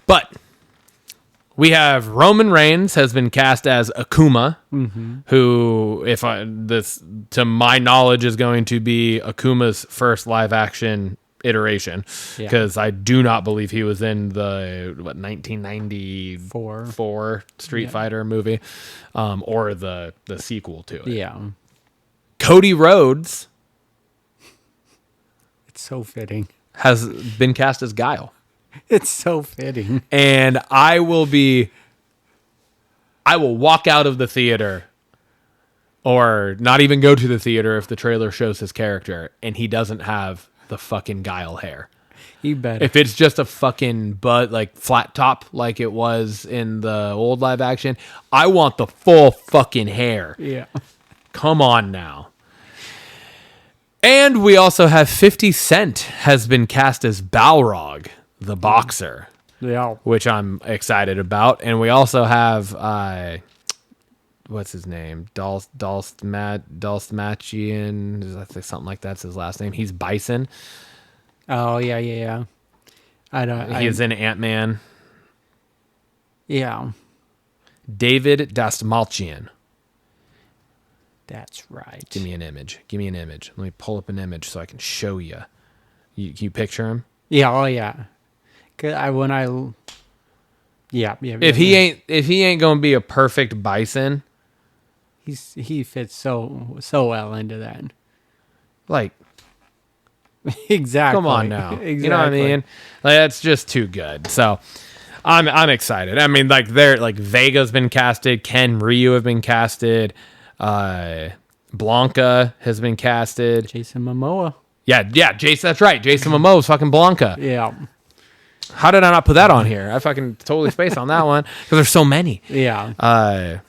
But we have Roman Reigns has been cast as Akuma, who, to my knowledge, is going to be Akuma's first live action iteration, because I do not believe he was in the 1994 Street Fighter movie, or the sequel to it. Yeah. Cody Rhodes It's so fitting. has been cast as Guile. It's so fitting. And I will walk out of the theater, or not even go to the theater if the trailer shows his character and he doesn't have the fucking Guile hair. You better. If it's just a fucking flat top like it was in the old live action, I want the full fucking hair. Yeah. Come on now. And we also have 50 Cent has been cast as Balrog, the boxer, Yeah. which I'm excited about. And we also have what's his name? Dalsmachian. I think something like that's his last name. He's Bison. Oh, yeah. He's in Ant-Man. Yeah. David Dastmalchian. That's right. Give me an image. Let me pull up an image so I can show you. Can you picture him? Yeah. Oh, yeah. Yeah. If he ain't gonna be a perfect Bison, he fits so well into that. like, Exactly. come on now. Exactly. You know what I mean? Like, that's just too good. So I'm excited. I mean, Vega's been casted, Ken Ryu have been casted, Blanca has been casted. Jason Momoa. Yeah, Jason, that's right. Jason Momoa's fucking Blanca. Yeah. How did I not put that on here? I fucking totally spaced on that one because there's so many. Yeah.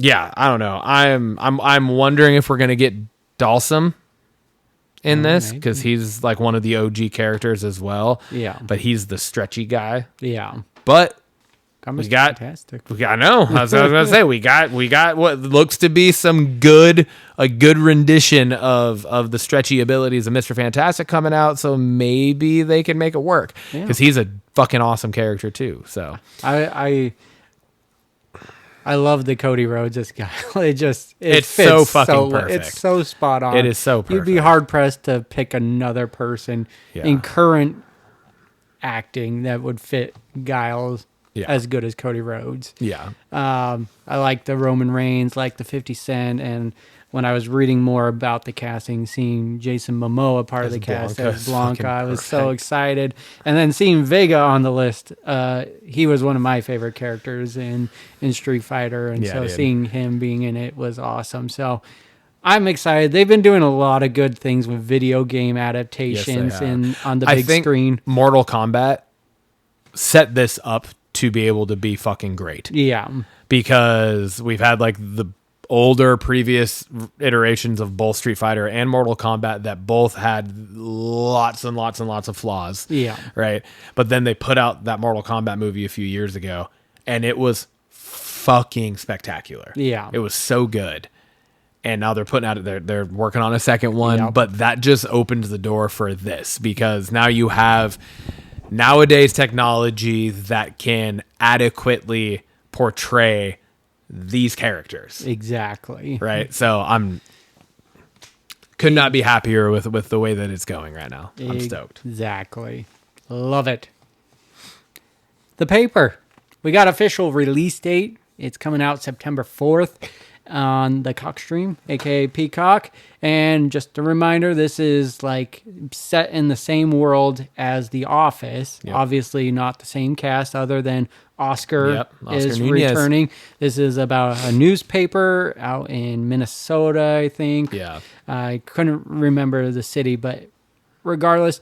Yeah, I don't know. I'm wondering if we're gonna get Dalsum in this, because he's like one of the OG characters as well. Yeah. But he's the stretchy guy. Yeah. But Mr. Fantastic. I know. I was gonna say we got what looks to be a good rendition of the stretchy abilities of Mr. Fantastic coming out. So maybe they can make it work because he's a fucking awesome character too. So I love the Cody Rhodes this guy. It's fits so fucking perfect. It's so spot on. It is so perfect. You'd be hard pressed to pick another person in current acting that would fit Giles as good as Cody Rhodes. Yeah. I like the Roman Reigns, like the 50 Cent, and when I was reading more about the casting, seeing Jason Momoa part of the cast as Blanca, I was so excited. And then seeing Vega on the list, he was one of my favorite characters in Street Fighter, and seeing him being in it was awesome. So I'm excited. They've been doing a lot of good things with video game adaptations on the big screen. Mortal Kombat set this up to be able to be fucking great. Yeah. Because we've had like the older previous iterations of both Street Fighter and Mortal Kombat that both had lots and lots and lots of flaws. Yeah. Right. But then they put out that Mortal Kombat movie a few years ago and it was fucking spectacular. Yeah. It was so good. And now they're putting out they're working on a second one, but that just opens the door for this because now you have nowadays technology that can adequately portray these characters. Exactly. Right. So could not be happier with the way that it's going right now. I'm stoked. Exactly. Love it. The Paper. We got official release date. It's coming out September 4th on the Cock Stream, aka Peacock. And just a reminder, this is like set in the same world as The Office. Yep. Obviously not the same cast other than Oscar is Nunez. Returning. This is about a newspaper out in Minnesota, I think. Yeah. I couldn't remember the city, but regardless,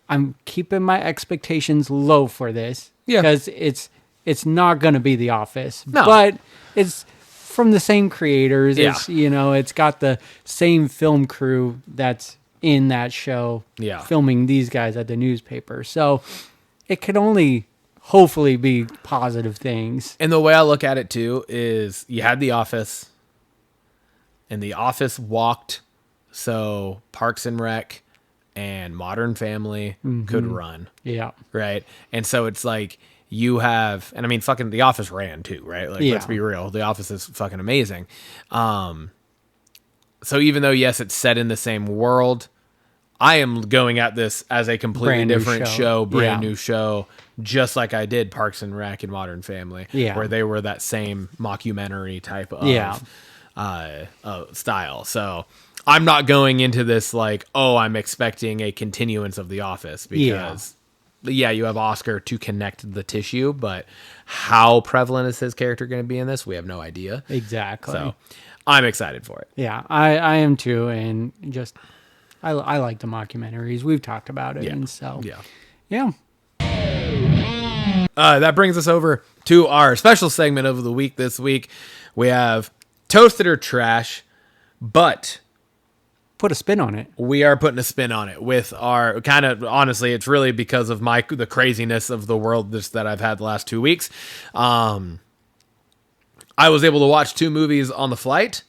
I'm keeping my expectations low for this. Yeah. Because it's not going to be The Office. No. But it's from the same creators. Yeah. It's got the same film crew that's in that show filming these guys at the newspaper. So it could only hopefully be positive things. And the way I look at it too is you had The Office and The Office walked so Parks and Rec and Modern Family could run. Yeah. Right. And so it's like you have, and I mean, fucking The Office ran too, right? Like, let's be real. The Office is fucking amazing. So even though, yes, it's set in the same world, I am going at this as a completely different show, brand new show, just like I did Parks and Rec and Modern Family, where they were that same mockumentary type of style. So I'm not going into this like, oh, I'm expecting a continuance of The Office because, you have Oscar to connect the tissue, but how prevalent is his character going to be in this? We have no idea. Exactly. So I'm excited for it. Yeah, I am too, and just I like the mockumentaries. We've talked about it, and so yeah. That brings us over to our special segment of the week. This week we have Toasted or Trash, but put a spin on it. We are putting a spin on it with our kind of, honestly, it's really because of the craziness of the world that I've had the last 2 weeks. I was able to watch 2 movies on the flight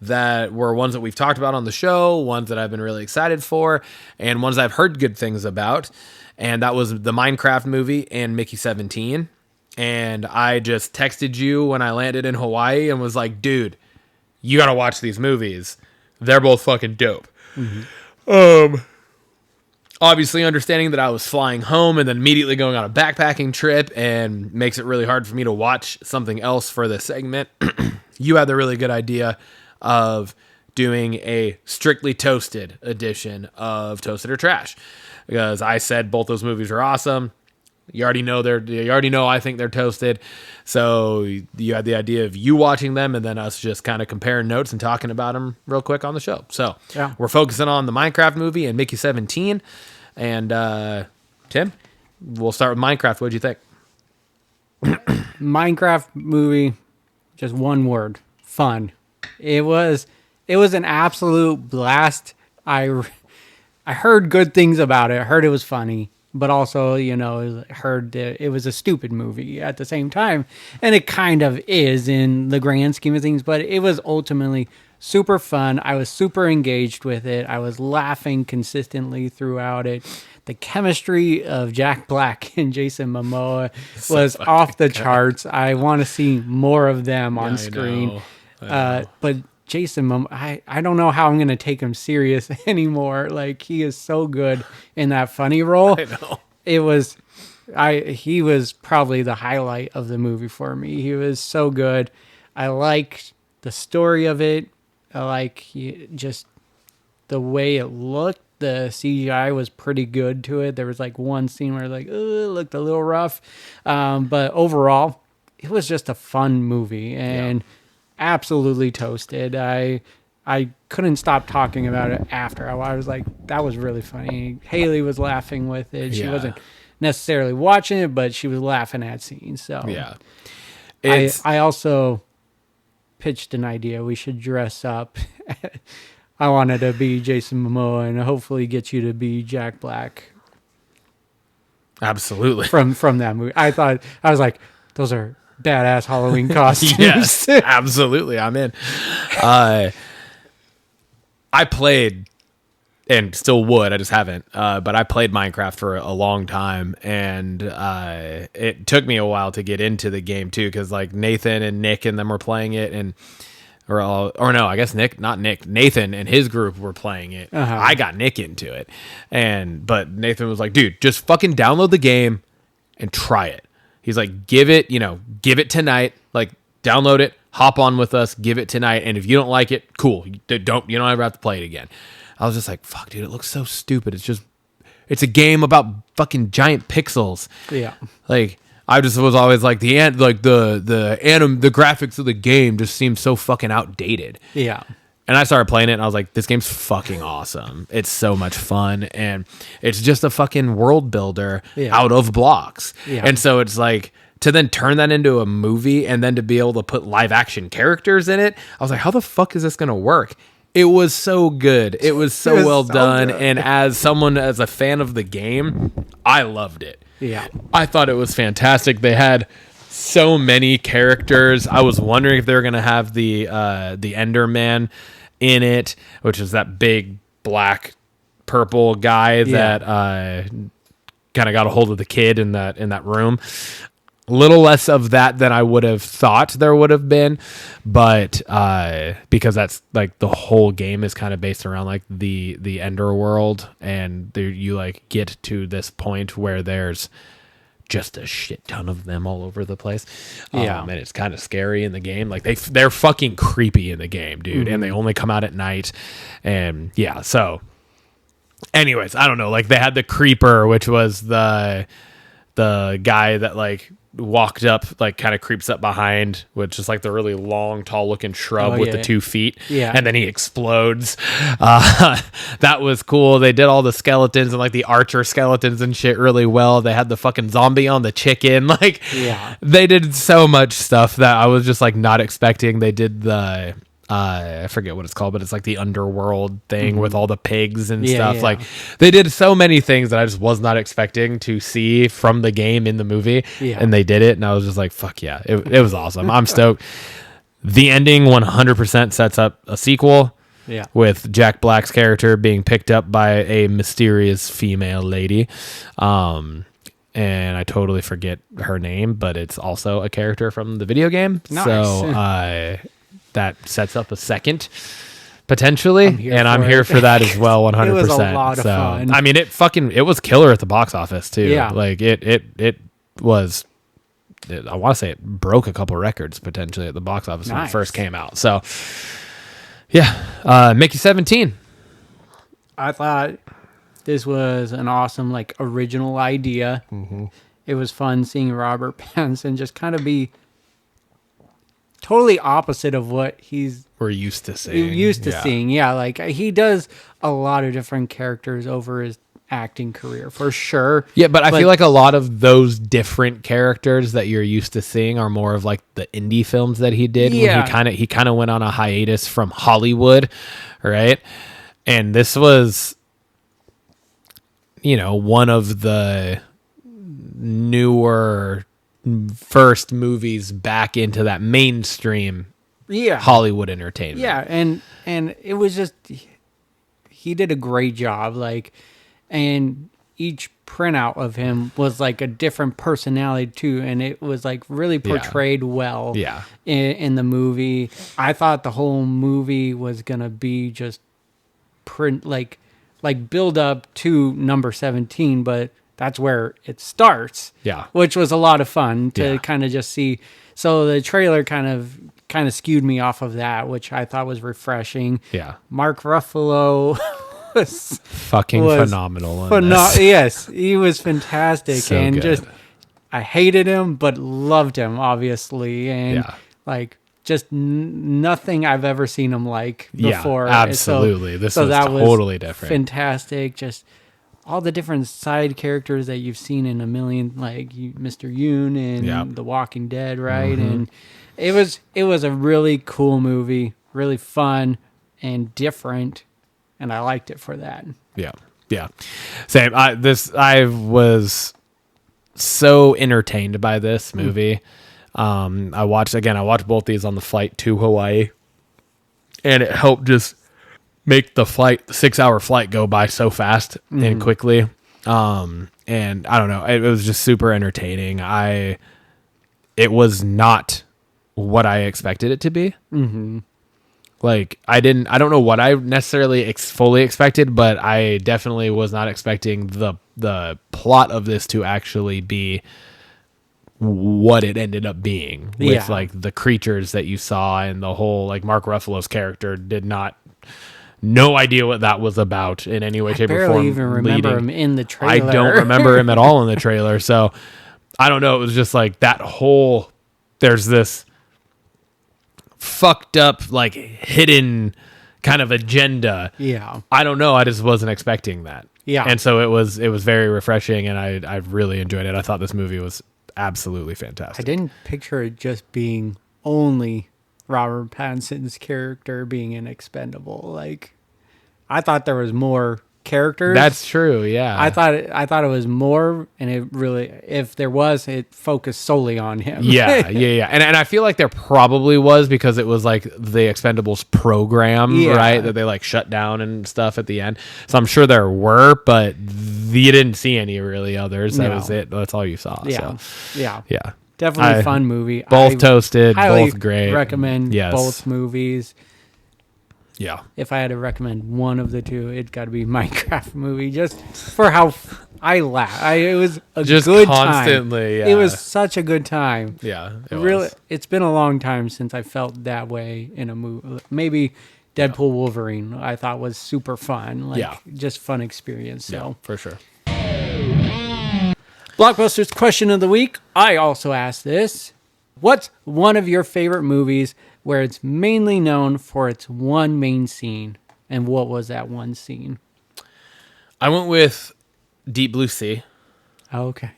that were ones that we've talked about on the show, ones that I've been really excited for, and ones I've heard good things about. And that was the Minecraft movie and Mickey 17. And I just texted you when I landed in Hawaii and was like, dude, you got to watch these movies. They're both fucking dope. Obviously understanding that I was flying home and then immediately going on a backpacking trip and makes it really hard for me to watch something else for this segment. You had the really good idea of doing a strictly toasted edition of Toasted or Trash, because I said both those movies are awesome. You already know I think they're toasted. So you had the idea of you watching them and then us just kind of comparing notes and talking about them real quick on the show. So we're focusing on the Minecraft movie and Mickey 17. And Tim, we'll start with Minecraft. What'd you think? Minecraft movie, just one word, fun. It was an absolute blast. I heard good things about it. I heard it was funny. but also, heard that it was a stupid movie at the same time. And it kind of is in the grand scheme of things, but it was ultimately super fun. I was super engaged with it. I was laughing consistently throughout it. The chemistry of Jack Black and Jason Momoa was off the charts. I want to see more of them on screen. I know. But Jason Momoa, I don't know how I'm going to take him serious anymore. Like, he is so good in that funny role. I know. He was probably the highlight of the movie for me. He was so good. I liked the story of it. I like just the way it looked. The CGI was pretty good to it. There was like one scene where it looked a little rough. But overall, it was just a fun movie and absolutely toasted. I couldn't stop talking about it after. I was like, that was really funny. Haley was laughing with it. She wasn't necessarily watching it, but she was laughing at scenes. So Yeah. I also pitched an idea. We should dress up. I wanted to be Jason Momoa and hopefully get you to be Jack Black. Absolutely. From that movie. I was like, those are badass Halloween costumes. Yes, absolutely. I'm in. I played and still would. I just haven't. But I played Minecraft for a long time, and it took me a while to get into the game too, because like Nathan and Nick and them were playing it, and I guess Nathan and his group were playing it. I got Nick into it, but Nathan was like, dude, just fucking download the game and try it. He's like, give it tonight, like download it, hop on with us, give it tonight. And if you don't like it, cool. You don't ever have to play it again. I was just like, fuck, dude, it looks so stupid. It's a game about fucking giant pixels. Yeah. Like, I just was always like the graphics of the game just seemed so fucking outdated. Yeah. And I started playing it and I was like, this game's fucking awesome. It's so much fun. And it's just a fucking world builder out of blocks. Yeah. And so it's like, to then turn that into a movie and then to be able to put live action characters in it, I was like, how the fuck is this going to work? It was so good. It was so well done. Good. And as a fan of the game, I loved it. Yeah. I thought it was fantastic. They had so many characters. I was wondering if they were going to have the Enderman in it, which is that big black purple guy that kind of got a hold of the kid in that room. A little less of that than I would have thought there would have been, but because that's like the whole game is kind of based around like the Ender world, and you like get to this point where there's just a shit ton of them all over the place. And it's kind of scary in the game. Like they're fucking creepy in the game, dude. And they only come out at night. And so anyways, I don't know. Like they had the creeper, which was the guy that like walked up, like kind of creeps up behind, which is like the really long, tall looking shrub with the 2 feet. Yeah. And then he explodes. That was cool. They did all the skeletons and like the archer skeletons and shit really well. They had the fucking zombie on the chicken. Like, they did so much stuff that I was just like not expecting. They did the, I forget what it's called, but it's like the underworld thing with all the pigs and stuff. Yeah. Like they did so many things that I just was not expecting to see from the game in the movie, and they did it, and I was just like, "Fuck yeah!" It was awesome. I'm stoked. The ending 100% sets up a sequel. Yeah, with Jack Black's character being picked up by a mysterious female lady. And I totally forget her name, but it's also a character from the video game. Nice. So that sets up a second potentially, I'm here for that as well. 100%. It was a lot of fun. I mean, it was killer at the box office too. Yeah, like it was. I want to say it broke a couple records potentially at the box office when it first came out. So Mickey 17. I thought this was an awesome like original idea. It was fun seeing Robert Pattinson just kind of be totally opposite of what we're used to seeing. Yeah, like he does a lot of different characters over his acting career for sure. Yeah, but I feel like a lot of those different characters that you're used to seeing are more of like the indie films that he did. Yeah, when he kind of went on a hiatus from Hollywood, right? And this was one of the newer first movies back into that mainstream Hollywood entertainment. Yeah, and it was just he did a great job. Like, and each printout of him was like a different personality too, and it was like really portrayed well. Yeah. In the movie, I thought the whole movie was gonna be just print like build up to number 17, but that's where it starts. Yeah. Which was a lot of fun to kind of just see. So the trailer kind of skewed me off of that, which I thought was refreshing. Yeah. Mark Ruffalo was phenomenal. Yes, he was fantastic. So and good. just, I hated him, but loved him, obviously. And like, just nothing I've ever seen him like before. Yeah, absolutely. This was totally different. Fantastic. Just all the different side characters that you've seen in a million, like Mr. Yoon and The Walking Dead, right? And it was a really cool movie, really fun and different, and I liked it for that. Yeah. Same. I was so entertained by this movie. I watched both these on the flight to Hawaii, and it helped just make the 6-hour flight go by so fast and quickly. And I don't know, it was just super entertaining. It was not what I expected it to be. Like, I don't know what I necessarily fully expected, but I definitely was not expecting the plot of this to actually be what it ended up being with like the creatures that you saw, and the whole, like, Mark Ruffalo's character no idea what that was about in any way, shape, or form. I barely even remember him in the trailer. I don't remember him at all in the trailer. So I don't know. It was just like that whole, there's this fucked up, like, hidden kind of agenda. Yeah. I don't know. I just wasn't expecting that. Yeah. And so it was very refreshing, and I really enjoyed it. I thought this movie was absolutely fantastic. I didn't picture it just being only Robert Pattinson's character being an expendable. Like, I thought there was more characters. That's true. Yeah. I thought it was more, and it really, if there was, it focused solely on him. Yeah. And I feel like there probably was, because it was like the Expendables program, right? That they like shut down and stuff at the end. So I'm sure there were, but you didn't see any really others. That was it. That's all you saw. Yeah. So. Yeah. Definitely a fun movie. Both toasted, highly both great. Recommend both movies. Yeah. If I had to recommend one of the two, it got to be Minecraft movie, just for how I laughed. It was a just good constantly, time. Yeah. It was such a good time. Yeah. It's been a long time since I felt that way in a movie. Maybe Deadpool Wolverine, I thought was super fun. Like, just fun experience. So for sure. Blockbusters question of the week. I also asked this. What's one of your favorite movies where it's mainly known for its one main scene? And what was that one scene? I went with Deep Blue Sea. Oh, okay.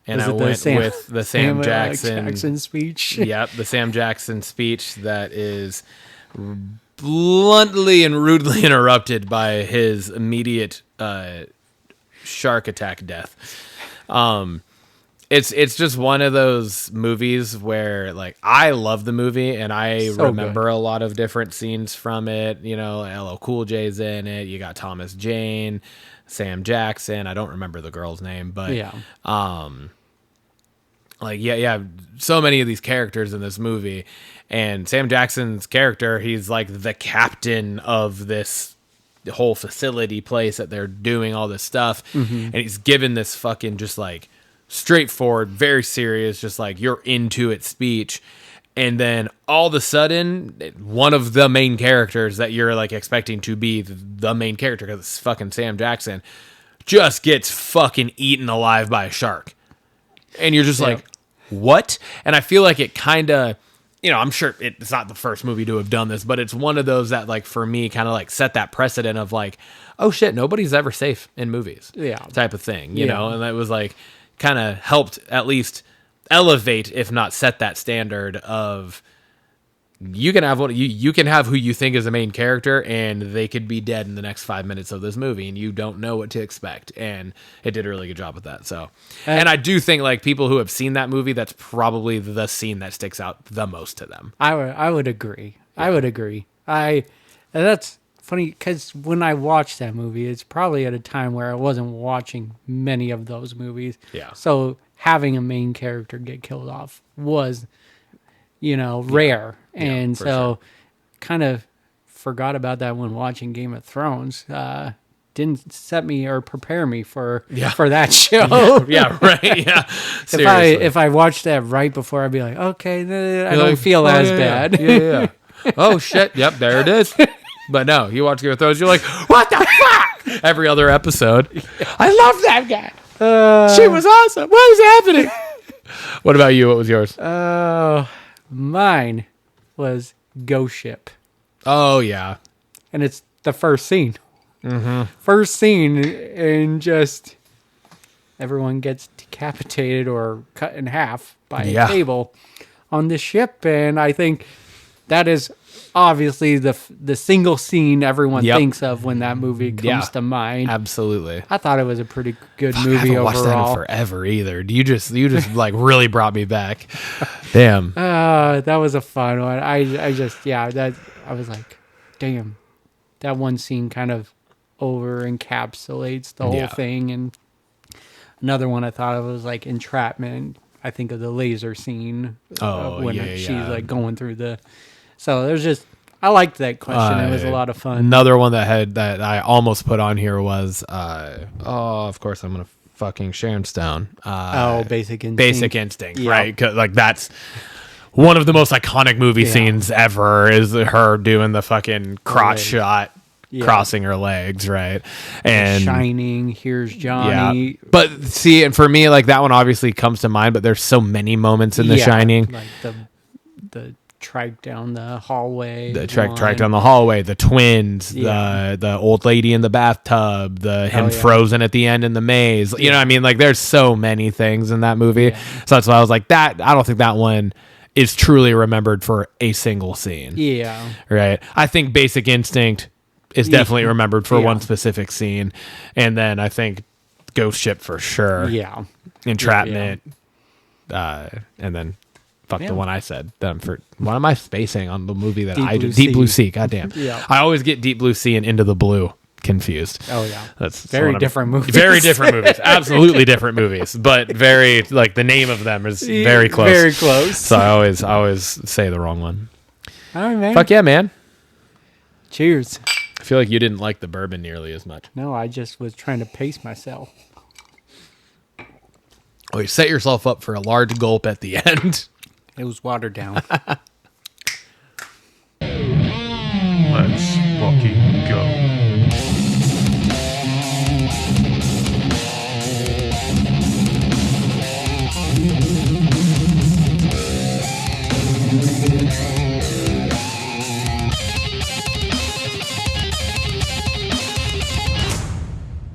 And I went with the Sam Jackson speech. Yep, the Sam Jackson speech that is bluntly and rudely interrupted by his immediate shark attack death. It's just one of those movies where, like, I love the movie, and I remember a lot of different scenes from it. You know, LL Cool J's in it. You got Thomas Jane, Sam Jackson. I don't remember the girl's name, but so many of these characters in this movie. And Sam Jackson's character, he's like the captain of this whole facility place that they're doing all this stuff. And he's given this fucking just like straightforward, very serious, just like you're into it speech. And then all of a sudden, one of the main characters that you're like expecting to be the main character, because it's fucking Sam Jackson, just gets fucking eaten alive by a shark. And you're just like, what? And I feel like it kind of, you know, I'm sure it's not the first movie to have done this, but it's one of those that, like, for me, kind of like set that precedent of like, oh shit, nobody's ever safe in movies, type of thing, you know. And that was like kind of helped at least elevate, if not set that standard of you can have you can have who you think is the main character, and they could be dead in the next 5 minutes of this movie, and you don't know what to expect. And it did a really good job with that. So, and I do think like people who have seen that movie, that's probably the scene that sticks out the most to them. I would agree. Yeah. I would agree. And that's funny because when I watched that movie, it's probably at a time where I wasn't watching many of those movies. Yeah. So having a main character get killed off was, rare. Yeah, and so sure. kind of forgot about that when watching Game of Thrones. Didn't set me or prepare me for that show. Yeah, right. Yeah. If I watched that right before, I'd be like, okay, I don't feel as bad. Yeah. Oh shit. Yep, there it is. But no, you watch Game of Thrones, you're like, what the fuck? Every other episode. I love that guy. She was awesome. What is happening? What about you? What was yours? Mine was Ghost Ship. Oh, yeah. And it's the first scene. Mm-hmm. First scene, and just everyone gets decapitated or cut in half by a table on the ship. And I think that is obviously the single scene everyone thinks of when that movie comes to mind. Absolutely. I thought it was a pretty good movie I haven't overall. watched that in forever either. You just like really brought me back. Damn. That was a fun one. I was like, damn, that one scene kind of over encapsulates the whole thing. And another one I thought of was like Entrapment. I think of the laser scene when she's like going through the. So there's just, I liked that question. It was a lot of fun. Another one that I almost put on here was, of course I'm gonna fucking Sharon Stone. Basic Instinct. Basic Instinct, right? 'Cause, like that's one of the most iconic movie scenes ever. Is her doing the fucking crotch shot. Yeah. Crossing her legs, right? And Shining, Here's Johnny. Yeah. But see, and for me, like that one obviously comes to mind, but there's so many moments in The Shining. Like the trike down the hallway. The trike down the hallway, the twins, the old lady in the bathtub, him frozen at the end in the maze. You know what I mean? Like there's so many things in that movie. Yeah. So that's why I was like, I don't think that one is truly remembered for a single scene. Yeah. Right. I think Basic Instinct is definitely remembered for one specific scene. And then I think Ghost Ship for sure. Yeah. Entrapment. And then the one I said. What am I spacing on the movie that I did? Deep Blue Sea. Goddamn. Yeah. I always get Deep Blue Sea and Into the Blue confused. Oh yeah. That's very different movies. Very different movies. Absolutely different movies. But very like the name of them is very close. Very close. So I always say the wrong one. All right, man. Fuck yeah, man. Cheers. I feel like you didn't like the bourbon nearly as much. No, I just was trying to pace myself. Oh, you set yourself up for a large gulp at the end. It was watered down.